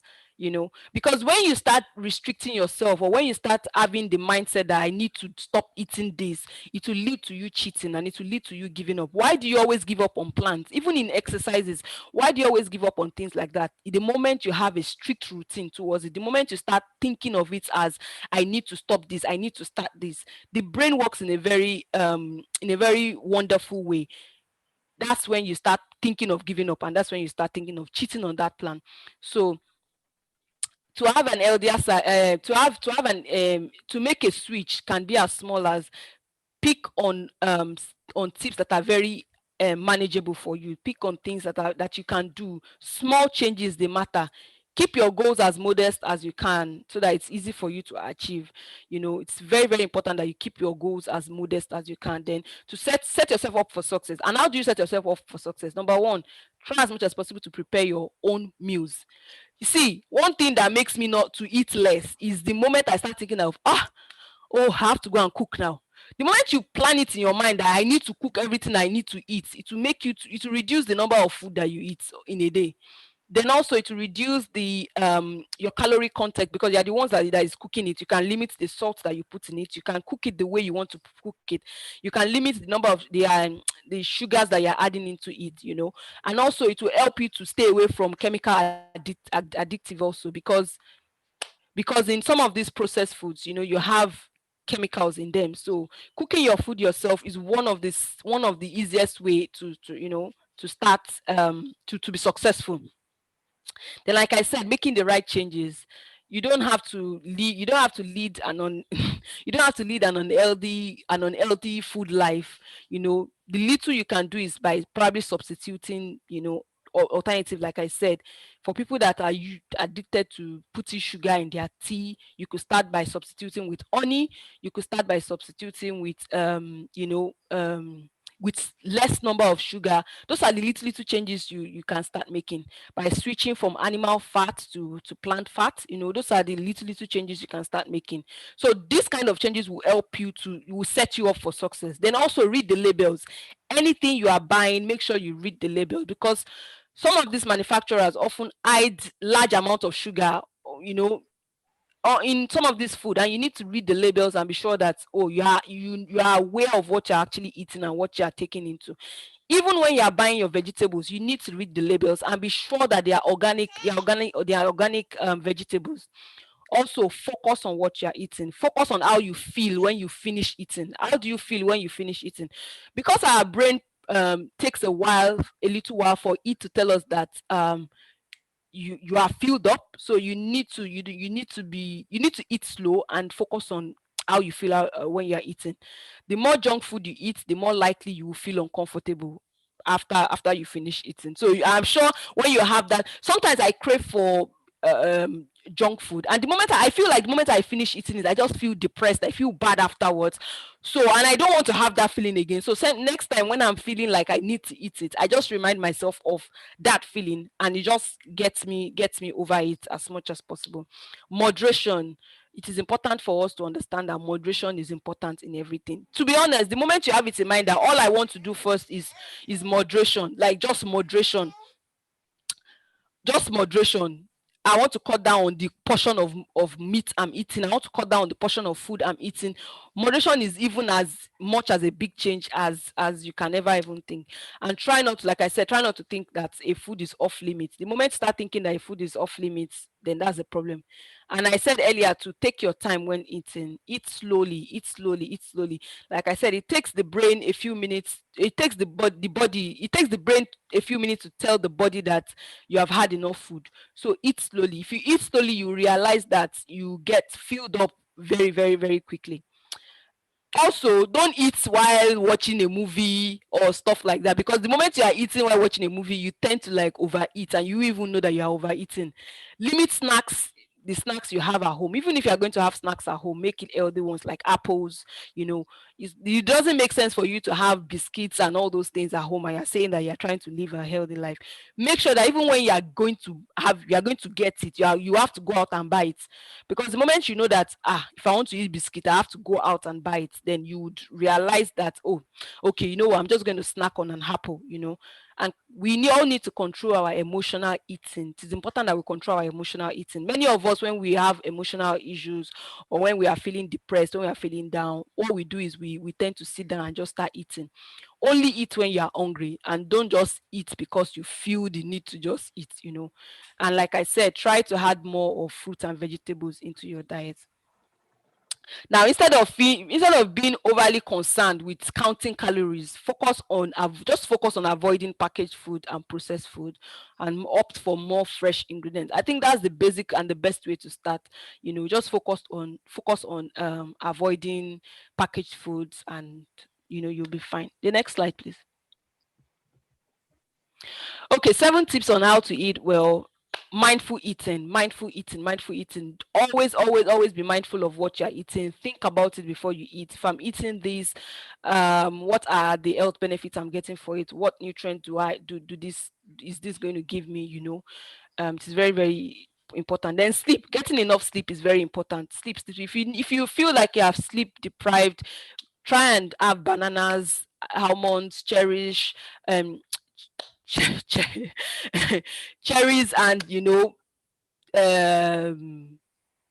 You know, because when you start restricting yourself, or when you start having the mindset that I need to stop eating this, it will lead to you cheating, and it will lead to you giving up. Why do you always give up on plans? Even in exercises, why do you always give up on things like that? The moment you have a strict routine towards it, the moment you start thinking of it as, I need to stop this, I need to start this, the brain works in a very wonderful way. That's when you start thinking of giving up, and that's when you start thinking of cheating on that plan. So to have an healthier to make a switch can be as small as pick on tips that are very manageable for you. Pick on things that you can do. Small changes, they matter. Keep your goals as modest as you can, so that it's easy for you to achieve. You know, it's very, very important that you keep your goals as modest as you can. Then to set yourself up for success. And how do you set yourself up for success? Number one, try as much as possible to prepare your own meals. You see, one thing that makes me not to eat less is the moment I start thinking of, I have to go and cook now. The moment you plan it in your mind that I need to cook everything I need to eat, it will make it will reduce the number of food that you eat in a day. Then also it will reduce the your calorie content, because you're the ones that is cooking it. You can limit the salt that you put in it. You can cook it the way you want to cook it. You can limit the number of the sugars that you're adding into it, you know. And also it will help you to stay away from chemical addictive also, because in some of these processed foods, you know, you have chemicals in them. So cooking your food yourself is one of the easiest way to you know, to start to be successful. Then, like I said, making the right changes. you don't have to lead an un you don't have to lead an unhealthy food life. You know, the little you can do is by probably substituting, you know, alternative, like I said. For people that are addicted to putting sugar in their tea, you could start by substituting with honey. You could start by substituting with with less number of sugar. Those are the little changes you can start making by switching from animal fat to plant fat. You know, those are the little changes you can start making. So this kind of changes will help you will set you up for success. Then also read the labels. Anything you are buying, make sure you read the labels, because some of these manufacturers often hide large amount of sugar, you know, or in some of this food, and you need to read the labels and be sure that, oh, you are aware of what you're actually eating and what you are taking into. Even when you are buying your vegetables, you need to read the labels and be sure that they are organic, vegetables. Also, focus on what you're eating. Focus on how you feel when you finish eating. How do you feel when you finish eating? Because our brain takes a little while for it to tell us that you are filled up. So you need to eat slow and focus on how you feel when you're eating. The more junk food you eat, the more likely you will feel uncomfortable after you finish eating. So I'm sure when you have that, sometimes I crave for junk food, and the moment I finish eating it, I just feel depressed. I feel bad afterwards. So, and I don't want to have that feeling again. So next time when I'm feeling like I need to eat it, I just remind myself of that feeling, and it just gets me over it as much as possible. Moderation. It is important for us to understand that moderation is important in everything. To be honest, the moment you have it in mind that all I want to do first is moderation, like just moderation, I want to cut down on the portion of meat I'm eating. I want to cut down on the portion of food I'm eating. Moderation is even as much as a big change as you can ever even think. And try not to, like I said, try not to think that a food is off limits. The moment you start thinking that a food is off limits, then that's a problem. And I said earlier to take your time when eating. Eat slowly, eat slowly, eat slowly. Like I said, it takes the brain a few minutes. It takes the brain a few minutes to tell the body that you have had enough food. So eat slowly. If you eat slowly, you realize that you get filled up very, very, very quickly. Also, don't eat while watching a movie or stuff like that, because the moment you are eating while watching a movie, you tend to like overeat, and you even know that you are overeating. Limit snacks. The snacks you have at home, even if you are going to have snacks at home, make it healthy ones like apples. You know, it doesn't make sense for you to have biscuits and all those things at home, and you're saying that you're trying to live a healthy life. Make sure that even when you are going to get it, you have to go out and buy it. Because the moment you know that, if I want to eat biscuit, I have to go out and buy it, then you would realize that, oh, okay, you know what, I'm just going to snack on an apple, you know. And we all need to control our emotional eating. It is important that we control our emotional eating. Many of us, when we have emotional issues, or when we are feeling depressed, when we are feeling down, all we do is we tend to sit down and just start eating. Only eat when you are hungry, and don't just eat because you feel the need to just eat, you know. And like I said, try to add more of fruit and vegetables into your diet. Now, instead of being overly concerned with counting calories, focus on avoiding packaged food and processed food, and opt for more fresh ingredients. I think that's the basic and the best way to start. You know, just focus on avoiding packaged foods, and you know, you'll be fine. The next slide, please. Okay, 7 tips on how to eat well. Mindful eating. Always be mindful of what you're eating. Think about it before you eat. If I'm eating this, what are the health benefits I'm getting for it? What nutrient is this going to give me? You know, it is very, very important. Then sleep. Getting enough sleep is very important. Sleep. If you feel like you have sleep deprived, try and have bananas, almonds, cherries, and you know,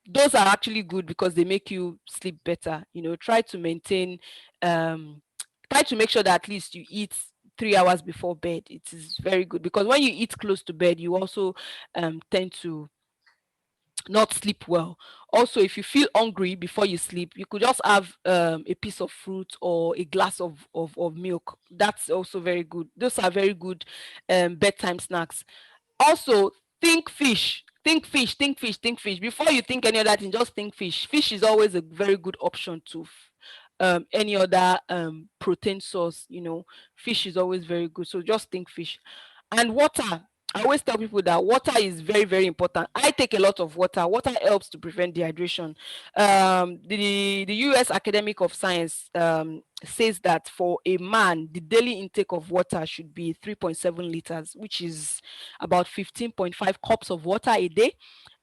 those are actually good because they make you sleep better. You know, try to make sure that at least you eat 3 hours before bed. It is very good, because when you eat close to bed, you also tend to not sleep well. Also, if you feel hungry before you sleep, you could just have a piece of fruit or a glass of milk. That's also very good. Those are very good bedtime snacks. Also, think fish think fish, think fish, think fish. Before you think any other thing, just think fish. Fish is always a very good option to any other protein source. You know, fish is always very good. So just think fish. And water. I always tell people that water is very, very important. I take a lot of water. Water helps to prevent dehydration. The US Academic of Science says that for a man, the daily intake of water should be 3.7 liters, which is about 15.5 cups of water a day.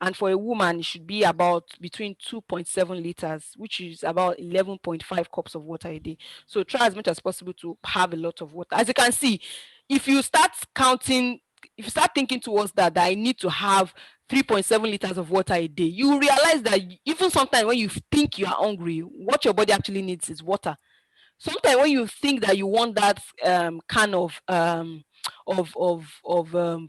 And for a woman, it should be about between 2.7 liters, which is about 11.5 cups of water a day. So try as much as possible to have a lot of water. As you can see, if you start counting, if you start thinking towards that I need to have 3.7 liters of water a day, you realize that even sometimes when you think you are hungry, what your body actually needs is water. Sometimes when you think that you want that kind of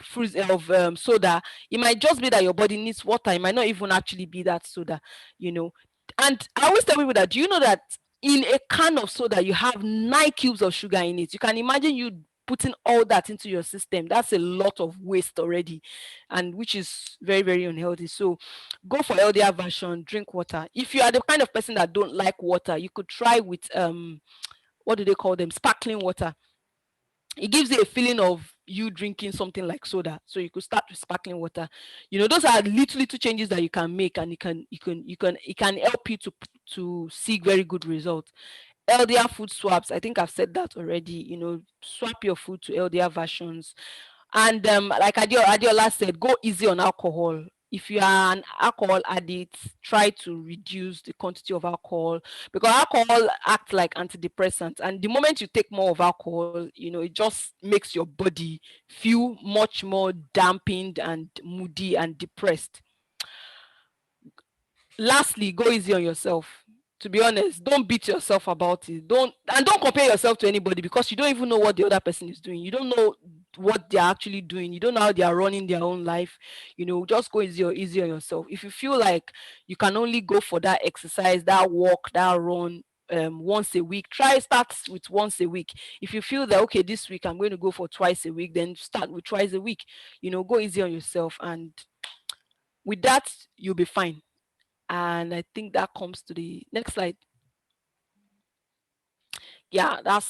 fruit of soda, it might just be that your body needs water. It might not even actually be that soda, you know. And I always tell people that, do you know that in a can of soda you have 9 cubes of sugar in it? You can imagine you putting all that into your system. That's a lot of waste already, and which is very, very unhealthy. So go for healthier version, drink water. If you are the kind of person that don't like water, you could try with what do they call them, sparkling water. It gives you a feeling of you drinking something like soda. So you could start with sparkling water. You know, those are little changes that you can make, and it can help you to see very good results. Healthier food swaps, I think I've said that already. You know, swap your food to healthier versions. And like Adeola said, go easy on alcohol. If you are an alcohol addict, try to reduce the quantity of alcohol, because alcohol acts like antidepressants. And the moment you take more of alcohol, you know, it just makes your body feel much more dampened and moody and depressed. Lastly, go easy on yourself. To be honest, don't beat yourself about it. Don't compare yourself to anybody, because you don't even know what the other person is doing. You don't know what they're actually doing. You don't know how they are running their own life. You know, just go easy on yourself. If you feel like you can only go for that exercise, that walk, that run once a week, start with once a week. If you feel that, okay, this week I'm going to go for twice a week, then start with twice a week. You know, go easy on yourself, and with that you'll be fine. And I think that comes to the next slide. Yeah, that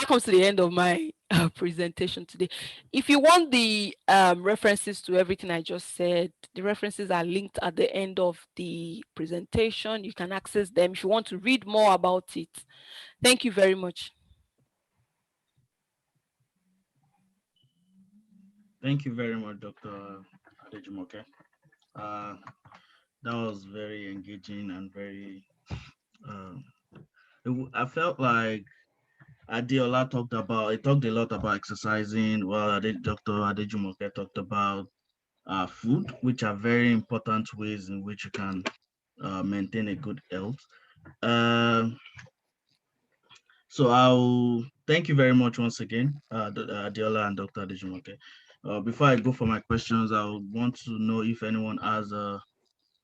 comes to the end of my presentation today. If you want the references to everything I just said, the references are linked at the end of the presentation. You can access them if you want to read more about it. Thank you very much. Thank you very much, Dr. Adejumoke. That was very engaging and very. I felt like Adeola talked a lot about exercising, while Dr. Adejumoke talked about food, which are very important ways in which you can maintain a good health. So I'll thank you very much once again, Adeola and Dr. Adejumoke. Before I go for my questions, I would want to know if anyone has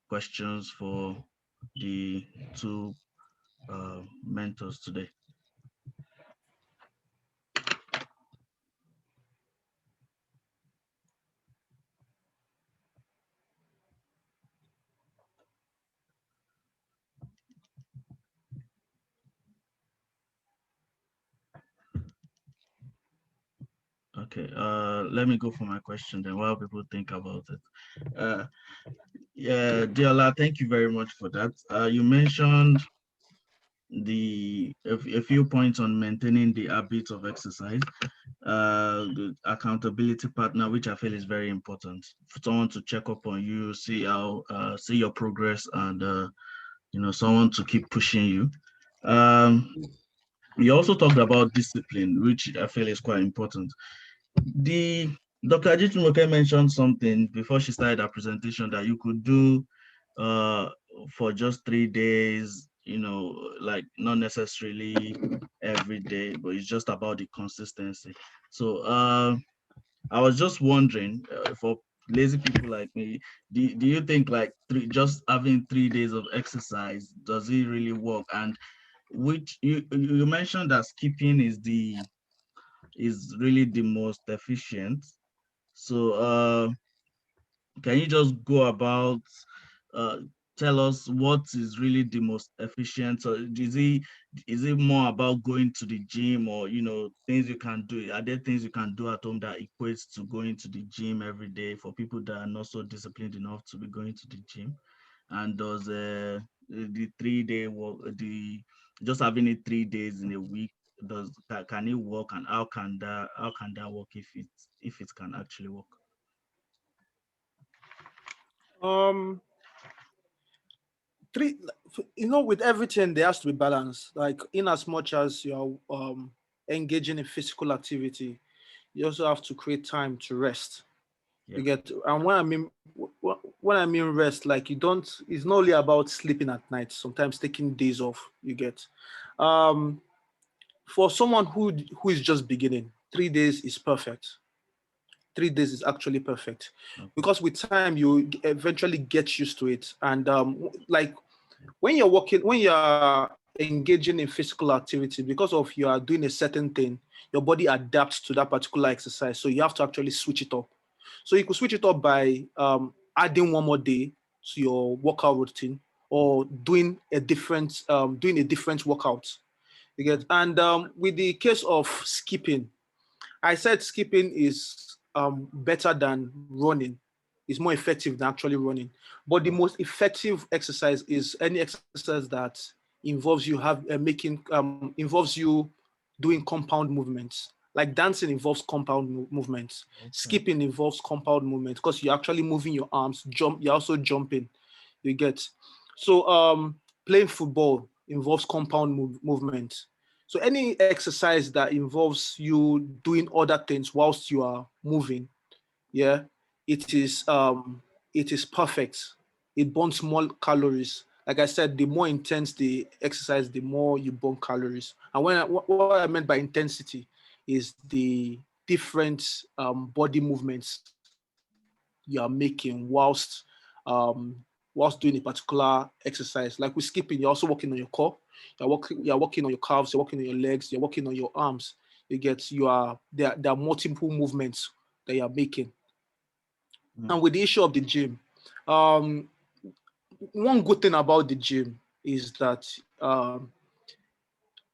questions for the two mentors today. Okay, let me go for my question then while people think about it. Yeah, Diola, thank you very much for that. You mentioned a few points on maintaining the habit of exercise, the accountability partner, which I feel is very important for someone to check up on you, see your progress, and you know, someone to keep pushing you. You also talked about discipline, which I feel is quite important. Dr. Adejumoke mentioned something before she started her presentation that you could do for just 3 days, you know, like not necessarily every day, but it's just about the consistency. So I was just wondering, for lazy people like me, do you think like just having 3 days of exercise, does it really work? And which you mentioned that skipping is really the most efficient. So can you just go about, uh, tell us what is really the most efficient? So is it more about going to the gym, or things you can do? Are there things you can do at home that equates to going to the gym every day for people that are not so disciplined enough to be going to the gym? And does the 3 day work, the just having it 3 days in a week, can it work, and how can that work if it can actually work? Um, three, with everything there has to be balance. Like, in as much as you're engaging in physical activity, you also have to create time to rest. Yeah. You get, and when I mean rest, like, you don't. It's not only about sleeping at night. Sometimes taking days off. You get, um, for someone who is just beginning, 3 days is perfect. 3 days is actually perfect, Okay. because with time you eventually get used to it. And like, when you're engaging in physical activity, because of you are doing a certain thing, your body adapts to that particular exercise. So you have to actually switch it up. So you could switch it up by adding one more day to your workout routine, or doing a different workout. You get, and with the case of skipping, I said skipping is better than running. It's more effective than actually running. But the Oh, most effective exercise is any exercise that involves you doing compound movements. Like dancing involves compound movements. okay. Skipping involves compound movements, because you're actually moving your arms. You're also jumping. You get. So playing football involves compound movement. So any exercise that involves you doing other things whilst you are moving, yeah, it is um it is perfect. It burns more calories. Like I said, the more intense the exercise, the more you burn calories. And what I meant by intensity is the different body movements you are making um, whilst doing a particular exercise. Like with skipping, you're also working on your core, you're working on your calves, you're working on your legs, you're working on your arms. There are multiple movements that you're making. Mm, And with the issue of the gym, um, one good thing about the gym is that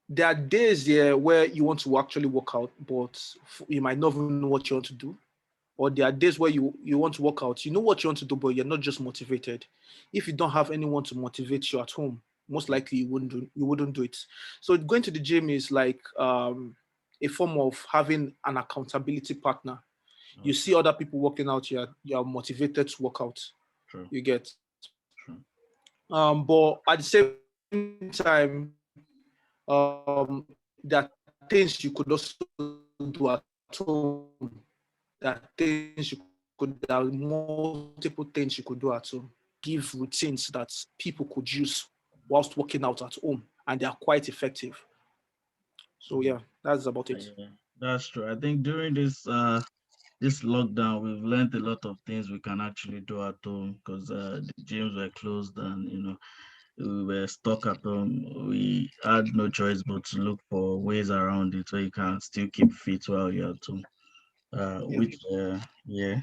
there are days there where you want to actually work out, but you might not even know what you want to do. Or there are days where you want to work out, you know what you want to do, but you're not just motivated. If you don't have anyone to motivate you at home, most likely you wouldn't do it. So going to the gym is like a form of having an accountability partner. You okay. see other people working out, you're motivated to work out. True. You get. True. But at the same time, there are things you could also do at home. There are multiple things you could do at home. Give routines that people could use whilst working out at home, and they are quite effective. So yeah, that's about it. Yeah, that's true. I think during this lockdown, we've learned a lot of things we can actually do at home, because the gyms were closed, and we were stuck at home. We had no choice but to look for ways around it, so you can still keep fit while you're at home. Yep. Which yeah,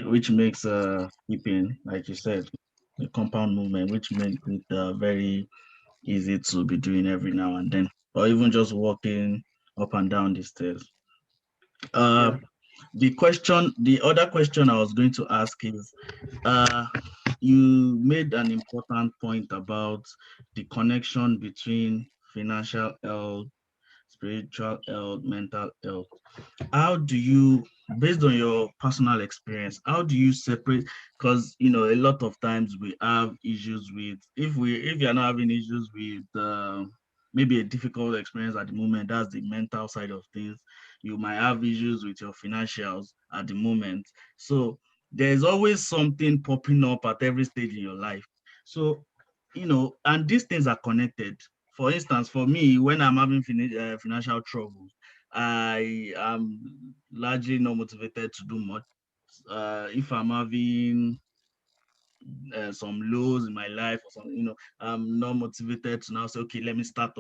which makes keeping, like you said, the compound movement, which makes it very easy to be doing every now and then, or even just walking up and down the stairs. Uh, Yeah. the other question I was going to ask is, uh, you made an important point about the connection between financial health, spiritual health, mental health. How do you, based on your personal experience, how do you separate? Because a lot of times we have issues with, if you're not having issues with maybe a difficult experience at the moment, that's the mental side of things. You might have issues with your financials at the moment. So there's always something popping up at every stage in your life. So and these things are connected. For instance, for me, when I'm having financial troubles, I am largely not motivated to do much. If I'm having some lows in my life or something, I'm not motivated to now say, okay, let me stand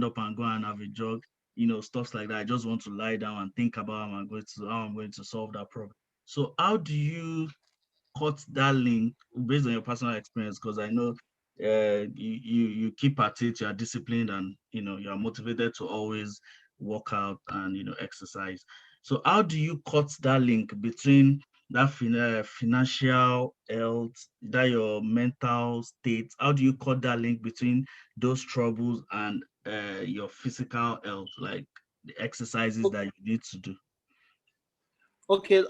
up and go and have a jog, stuff like that. I just want to lie down and think about how I'm going to solve that problem. So how do you cut that link based on your personal experience? Because I know you keep at it, you are disciplined, and you are motivated to always work out and exercise. So how do you cut that link between that financial health, that your mental state? How do you cut that link between those troubles and your physical health, like the exercises that you need to do? Okay.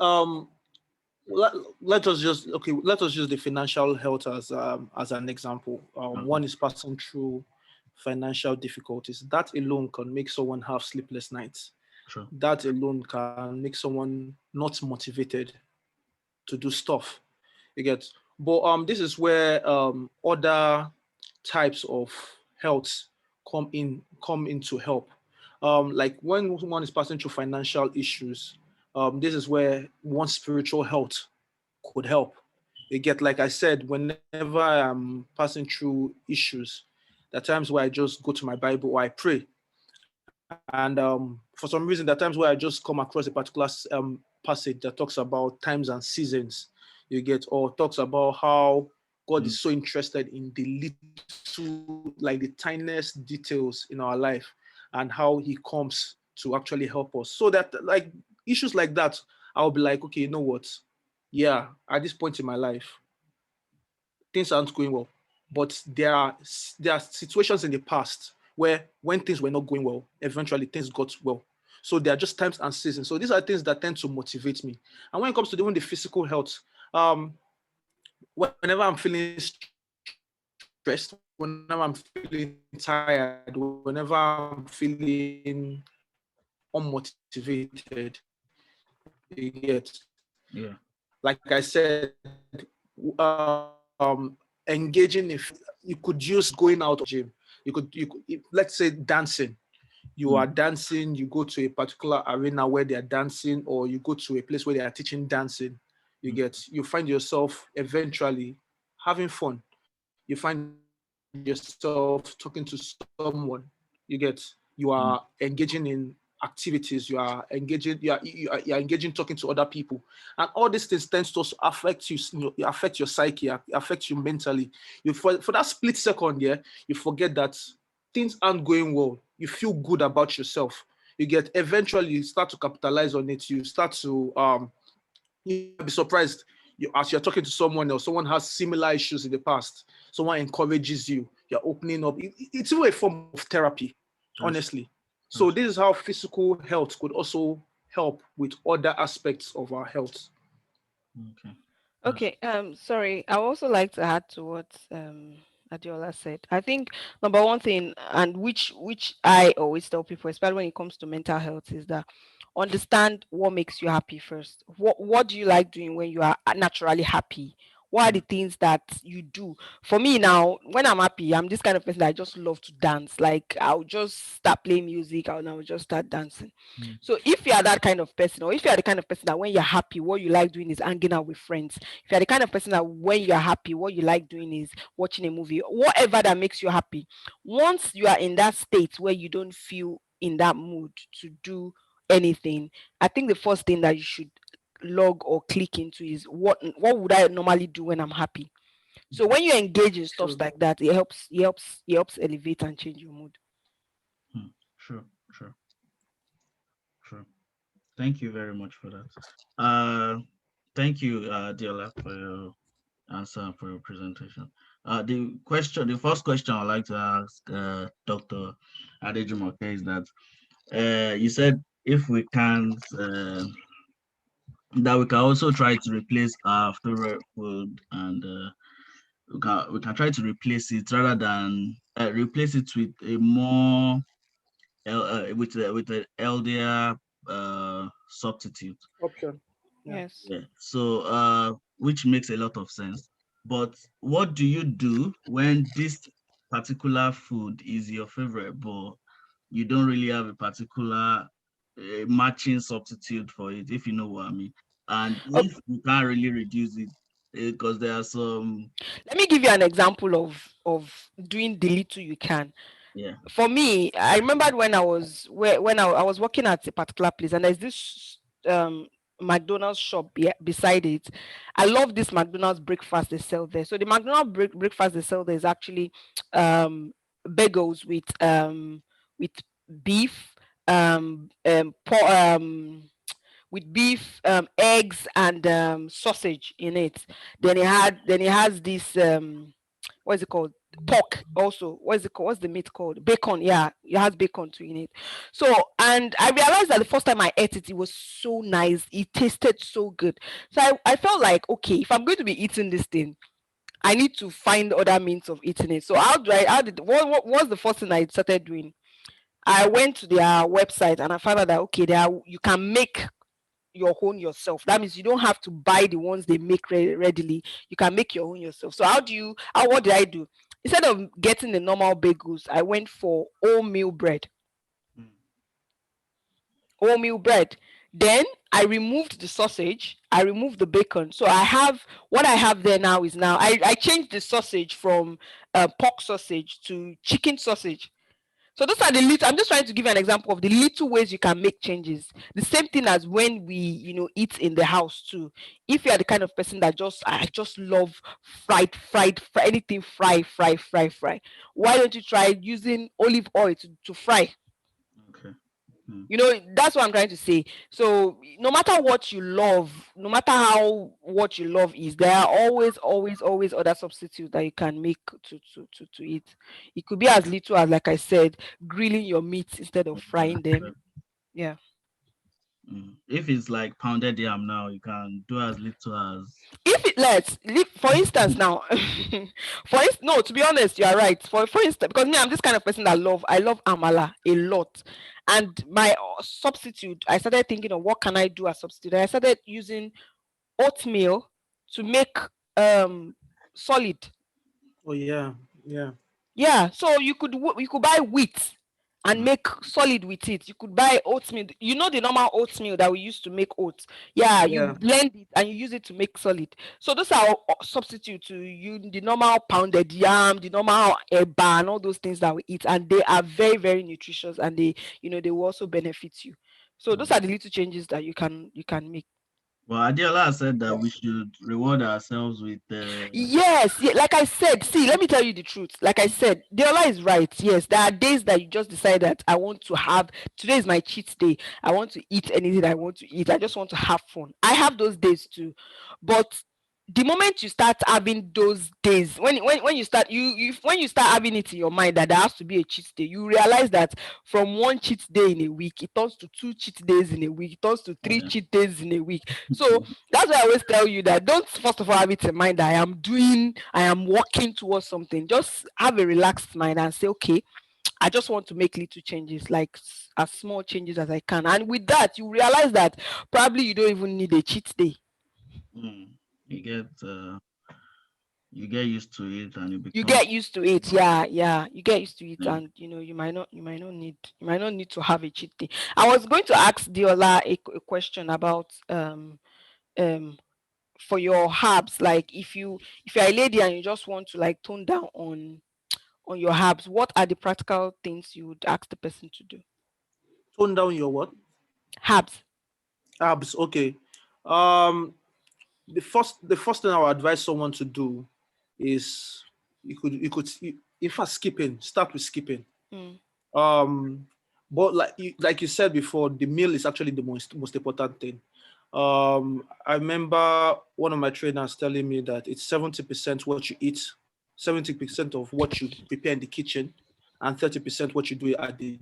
Let us use the financial health as an example. Okay. One is passing through financial difficulties. That alone can make someone have sleepless nights. Sure. That alone can make someone not motivated to do stuff. You get, but this is where other types of health come into help. Like when one is passing through financial issues, this is where one's spiritual health could help. You get, like I said, whenever I'm passing through issues, there are times where I just go to my Bible or I pray. And for some reason, there are times where I just come across a particular passage that talks about times and seasons, you get, or talks about how God is so interested in the little, like the tiniest details in our life, and how he comes to actually help us. So that, like, issues like that, I'll be like, okay, you know what? Yeah, at this point in my life, things aren't going well. But there are situations in the past where when things were not going well, eventually things got well. So there are just times and seasons. So these are things that tend to motivate me. And when it comes to even the physical health, whenever I'm feeling stressed, whenever I'm feeling tired, whenever I'm feeling unmotivated, you get, Yeah. like I said, engaging, if you could use going out of gym, you could let's say dancing. You are dancing, you go to a particular arena where they are dancing, or you go to a place where they are teaching dancing. You find yourself eventually having fun. You find yourself talking to someone. You are engaging in activities, you are engaging talking to other people, and all these things tends to also affect you, affect your psyche, affect you mentally. For that split second, you forget that things aren't going well. You feel good about yourself. Eventually you start to capitalize on it. You start to you'll be surprised, as you're talking to someone else, someone has similar issues in the past, someone encourages you, you're opening up. It's even a form of therapy, honestly. So this is how physical health could also help with other aspects of our health. Okay. Sorry. I would also like to add to what Adeola said. I think number one thing, and which I always tell people, especially when it comes to mental health, is that understand what makes you happy first. What do you like doing when you are naturally happy? What are the things that you do? For me now, when I'm happy, I'm this kind of person that I just love to dance. Like I'll just start playing music and I'll just start dancing. So if you are that kind of person, or if you are the kind of person that when you're happy, what you like doing is hanging out with friends. If you're the kind of person that when you're happy, what you like doing is watching a movie, whatever that makes you happy. Once you are in that state where you don't feel in that mood to do anything, I think the first thing that you should log or click into is what would I normally do when I'm happy. So when you engage in stuff like that, it helps elevate and change your mood. Sure. Thank you very much for that. Thank you, Adeola, for your answer and for your presentation. The first question I'd like to ask Dr. Adejumoke is that you said if we can't that we can also try to replace our favorite food, and we can try to replace it rather than replace it with a more with an healthier substitute. Okay. Yes. Yeah. So which makes a lot of sense. But what do you do when this particular food is your favorite, but you don't really have a particular matching substitute for it, if you know what I mean? And if you can't really reduce it, because there are some. Let me give you an example of doing the little you can. Yeah. For me, I remembered when I was when I was working at a particular place, and there's this McDonald's shop beside it. I love this McDonald's breakfast they sell there. So the McDonald's breakfast they sell there is actually bagels with beef, with beef, eggs, and sausage in it. Then it has this what is it called? Pork also. What is it called? What's the meat called? Bacon. Yeah, it has bacon too in it. So, and I realized that the first time I ate it, it was so nice. It tasted so good. So I felt like, okay, if I'm going to be eating this thing, I need to find other means of eating it. So what was the first thing I started doing? I went to their website and I found out that, okay, you can make your own yourself. That means you don't have to buy the ones they make readily. You can make your own yourself. So what did I do? Instead of getting the normal bagels, I went for wholemeal bread. Wholemeal bread. Then I removed the sausage, I removed the bacon. So what I have there now is I changed the sausage from pork sausage to chicken sausage. So those are I'm just trying to give you an example of the little ways you can make changes. The same thing as when we, eat in the house too. If you are the kind of person that I just love fried, anything fry. Why don't you try using olive oil to fry? Okay. That's what I'm trying to say. So no matter what you love, no matter what you love is, there are always other substitutes that you can make to eat. It could be as little as, like I said, grilling your meats instead of frying them. Yeah. If it's like pounded yam now, you can do as little as. For instance, now, no, to be honest, you are right. For instance, because me, I'm this kind of person that I love amala a lot, and my substitute, I started thinking of what can I do as substitute. And I started using oatmeal to make solid. Oh yeah. Yeah, so you could buy wheat and make solid with it. You could buy oatmeal. The normal oatmeal that we used to make oats. Yeah, you blend it and you use it to make solid. So those are substitute to the normal pounded yam, the normal eba, and all those things that we eat, and they are very, very nutritious, and they will also benefit you. So those are the little changes that you can make. Well, Adeola said that we should reward ourselves with Yes, like I said, see, let me tell you the truth. Like I said, Deola is right. Yes, there are days that you just decide that I want to have, today is my cheat day. I want to eat anything I want to eat. I just want to have fun. I have those days too. But the moment you start having those days, when you start when you start having it in your mind that there has to be a cheat day, you realize that from one cheat day in a week, it turns to 2 cheat days in a week, it turns to 3 cheat days in a week. So that's why I always tell you that don't first of all have it in mind that I am working towards something. Just have a relaxed mind and say, okay, I just want to make little changes, like as small changes as I can. And with that, you realize that probably you don't even need a cheat day. You get used to it, and you get used to it. Yeah, you get used to it, and you might not need to have a cheat day. I was going to ask Deola a question about for your herbs, like if you're a lady and you just want to like tone down on your herbs, what are the practical things you would ask the person to do? Tone down your what? Herbs. Okay. The first thing I would advise someone to do is you could in fact start with skipping. But like you said before, the meal is actually the most important thing. I remember one of my trainers telling me that it's 70% what you eat, 70% of what you prepare in the kitchen, and 30% what you do at the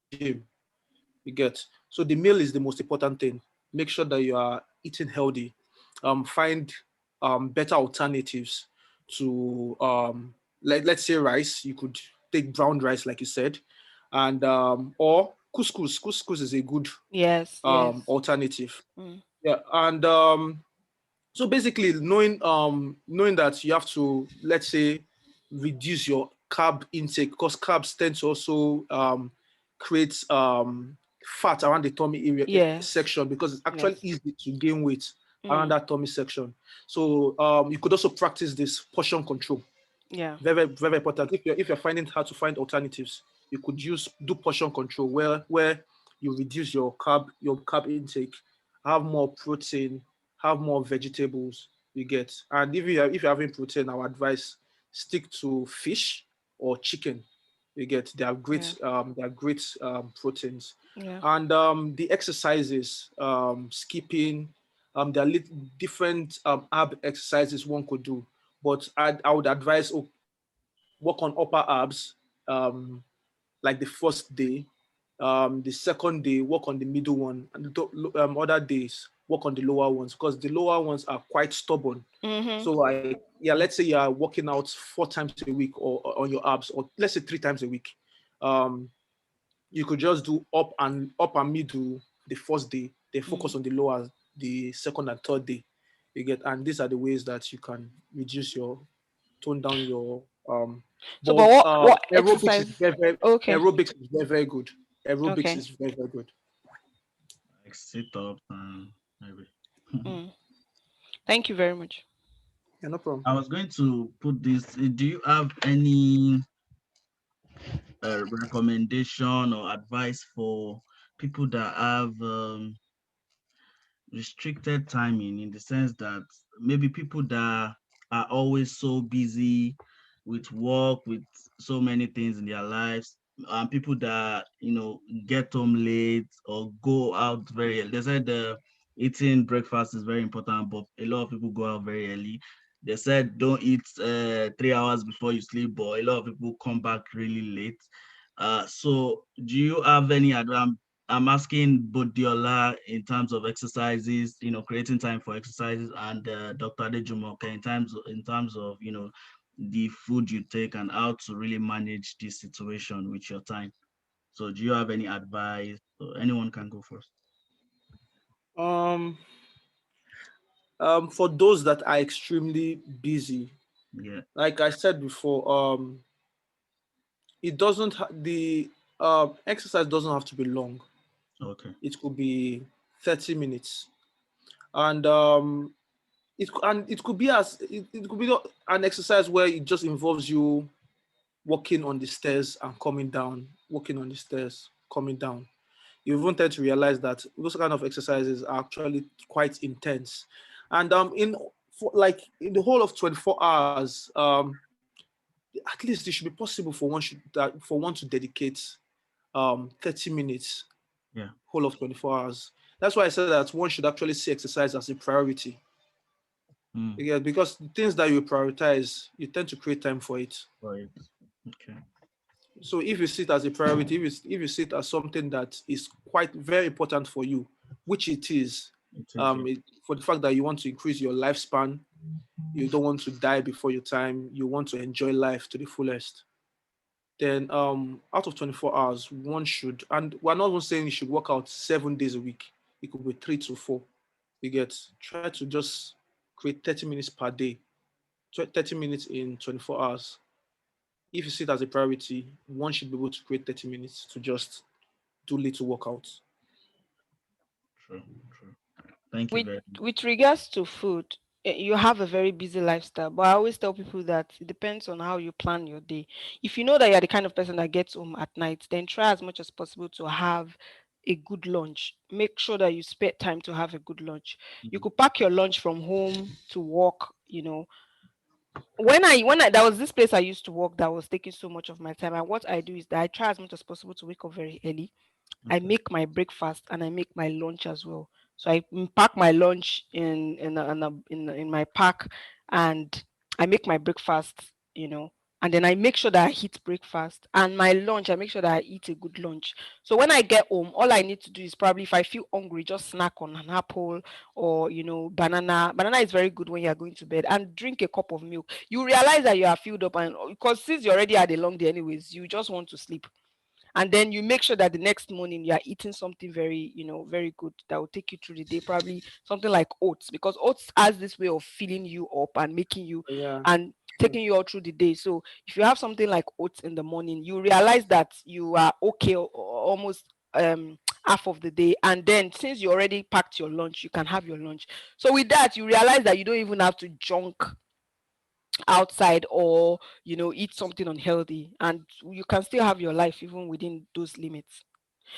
gym. You get? So the meal is the most important thing. Make sure that you are eating healthy. Find better alternatives to let's say rice. You could take brown rice, like you said, and or couscous. Couscous is a good alternative. Yeah, and so basically knowing that you have to, let's say, reduce your carb intake, because carbs tend to also create fat around the tummy area section, because it's actually easy to gain weight around that tummy section. So you could also practice this portion control. Yeah, very, very important. If you're finding hard to find alternatives, you could do portion control, where you reduce your carb intake have more protein, have more vegetables. You get, and if you're having protein, I would advise stick to fish or chicken. You get, they are great proteins. Yeah. And the exercises, skipping, there are different ab exercises one could do, but I would advise work on upper abs, like the first day. The second day, work on the middle one, and other days, work on the lower ones, because the lower ones are quite stubborn. Mm-hmm. So, like, yeah, let's say you are working out 4 times a week or on your abs, or let's say 3 times a week. Um, you could just do up and middle the first day, then focus on the lower the second and third day. You get, and these are the ways that you can reduce your tone down your So, but but what aerobics is exercise? Okay. aerobics is very good. Aerobics Okay. is very good. Like sit up and maybe. Mm. Thank you very much. Yeah, no problem. I was going to put this. Do you have any recommendation or advice for people that have restricted timing, in the sense that maybe people that are always so busy with work, with so many things in their lives, and people that get home late or go out very early. They said eating breakfast is very important, but a lot of people go out very early. They said don't eat 3 hours before you sleep, but a lot of people come back really late. So do you have any advice? I'm asking both Diola in terms of exercises, creating time for exercises, and Dr. Adejumoke in terms of the food you take and how to really manage this situation with your time. So, do you have any advice? Or anyone can go first. Um, for those that are extremely busy, Yeah. like I said before, it doesn't the exercise doesn't have to be long. Okay. It could be 30 minutes, and it could be it could be an exercise where it just involves you walking on the stairs and coming down, walking on the stairs, coming down. You won't tend to realize that those kind of exercises are actually quite intense. And like in the whole of 24 hours, at least it should be possible for one to dedicate 30 minutes Yeah. whole of 24 hours. That's why I said that one should actually see exercise as a priority. Mm. Yeah, because the things that you prioritize, you tend to create time for it. Right. Okay. So if you see it as a priority, if you see it as something that is quite very important for you, which it is, It is. Yeah. for the fact that you want to increase your lifespan, you don't want to die before your time, you want to enjoy life to the fullest, then out of 24 hours, one should, and we're not even saying you should work out 7 days a week. It could be 3 to 4. You get, try to just create 30 minutes per day, 30 minutes in 24 hours. If you see it as a priority, one should be able to create 30 minutes to just do little workouts. True. True. Thank you with very much. with regards to food, you have a very busy lifestyle, but I always tell people that it depends on how you plan your day. If you know that you're the kind of person that gets home at night, then try as much as possible to have a good lunch. Make sure that you spare time to have a good lunch. You Mhm. could pack your lunch from home to work. When I there was this place I used to work that was taking so much of my time, and what I do is that I try as much as possible to wake up very early. I Okay. make my breakfast and I make my lunch as well. So I pack my lunch in my pack, and I make my breakfast, and then I make sure that I eat breakfast, and my lunch I make sure that I eat a good lunch. So when I get home, all I need to do is probably, if I feel hungry, just snack on an apple or banana. Banana is very good when you are going to bed, and drink a cup of milk. You realize that you are filled up, and because since you already had a long day anyways, you just want to sleep. And then you make sure that the next morning you are eating something very, very good that will take you through the day, probably something like oats, because oats has this way of filling you up and making you, Yeah, and true. taking you all through the day. So if you have something like oats in the morning, you realize that you are okay almost half of the day. And then since you already packed your lunch, you can have your lunch. So with that, you realize that you don't even have to junk outside, or eat something unhealthy, and you can still have your life even within those limits.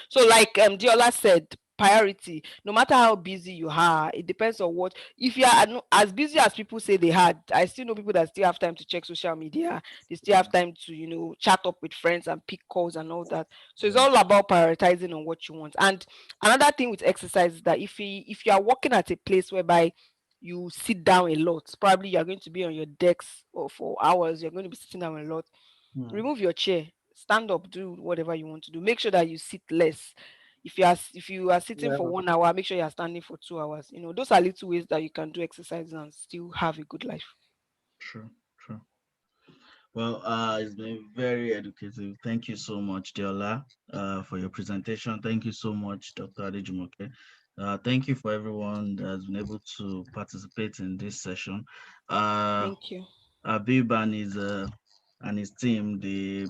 So like Diola said, priority. No matter how busy you are, it depends on what. If you are as busy as people say they had, I still know people that still have time to check social media. They still have time to, you know, chat up with friends and pick calls and all that. So it's all about prioritizing on what you want. And another thing with exercise is that if you are working at a place whereby you sit down a lot, probably you're going to be on your decks or for hours, you're going to be sitting down a lot. Remove your chair, stand up, do whatever you want to do. Make sure that you sit less. If you are sitting for 1 hour, make sure you are standing for 2 hours. You know, those are little ways that you can do exercise and still have a good life. True. Well, it's been very educative. Thank you so much, Deola, for your presentation. Thank you so much, Dr. Adejumoke. Thank you for everyone that has been able to participate in this session. Thank you. Abib and his team, they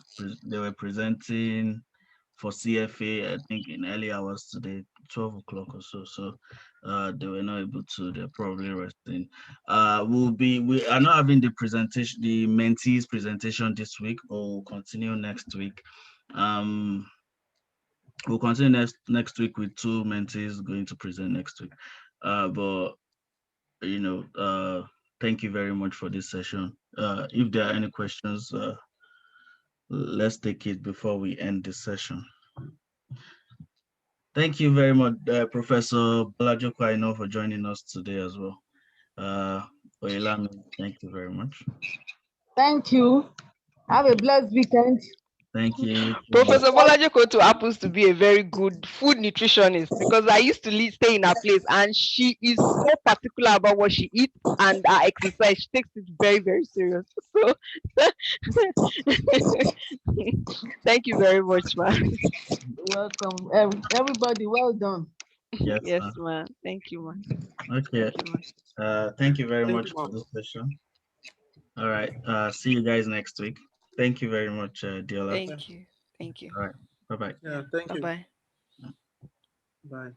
were presenting for CFA, I think in early hours today, 12 o'clock or so. So they were not able to, they're probably resting. We are not having the presentation, the mentees presentation this week, but we'll continue next week. We'll continue next week with 2 mentees going to present next week. But you know, thank you very much for this session. If there are any questions, let's take it before we end this session. Thank you very much, Professor Bolajo Kwaino, for joining us today as well. Oyelami, thank you very much. Thank you. Have a blessed weekend. Thank you. Professor Bolajo Koto happens to be a very good food nutritionist, because I used to stay in her place, and she is so particular about what she eats and her exercise. She takes it very, very serious. So thank you very much, man. Welcome, everybody. Well done. Yes, yes, man. Thank you, man. Okay. Thank you very much for this session. All right. See you guys next week. Thank you very much, Deola. Thank you. All right. Bye-bye. Yeah, thank you. Bye-bye. Bye.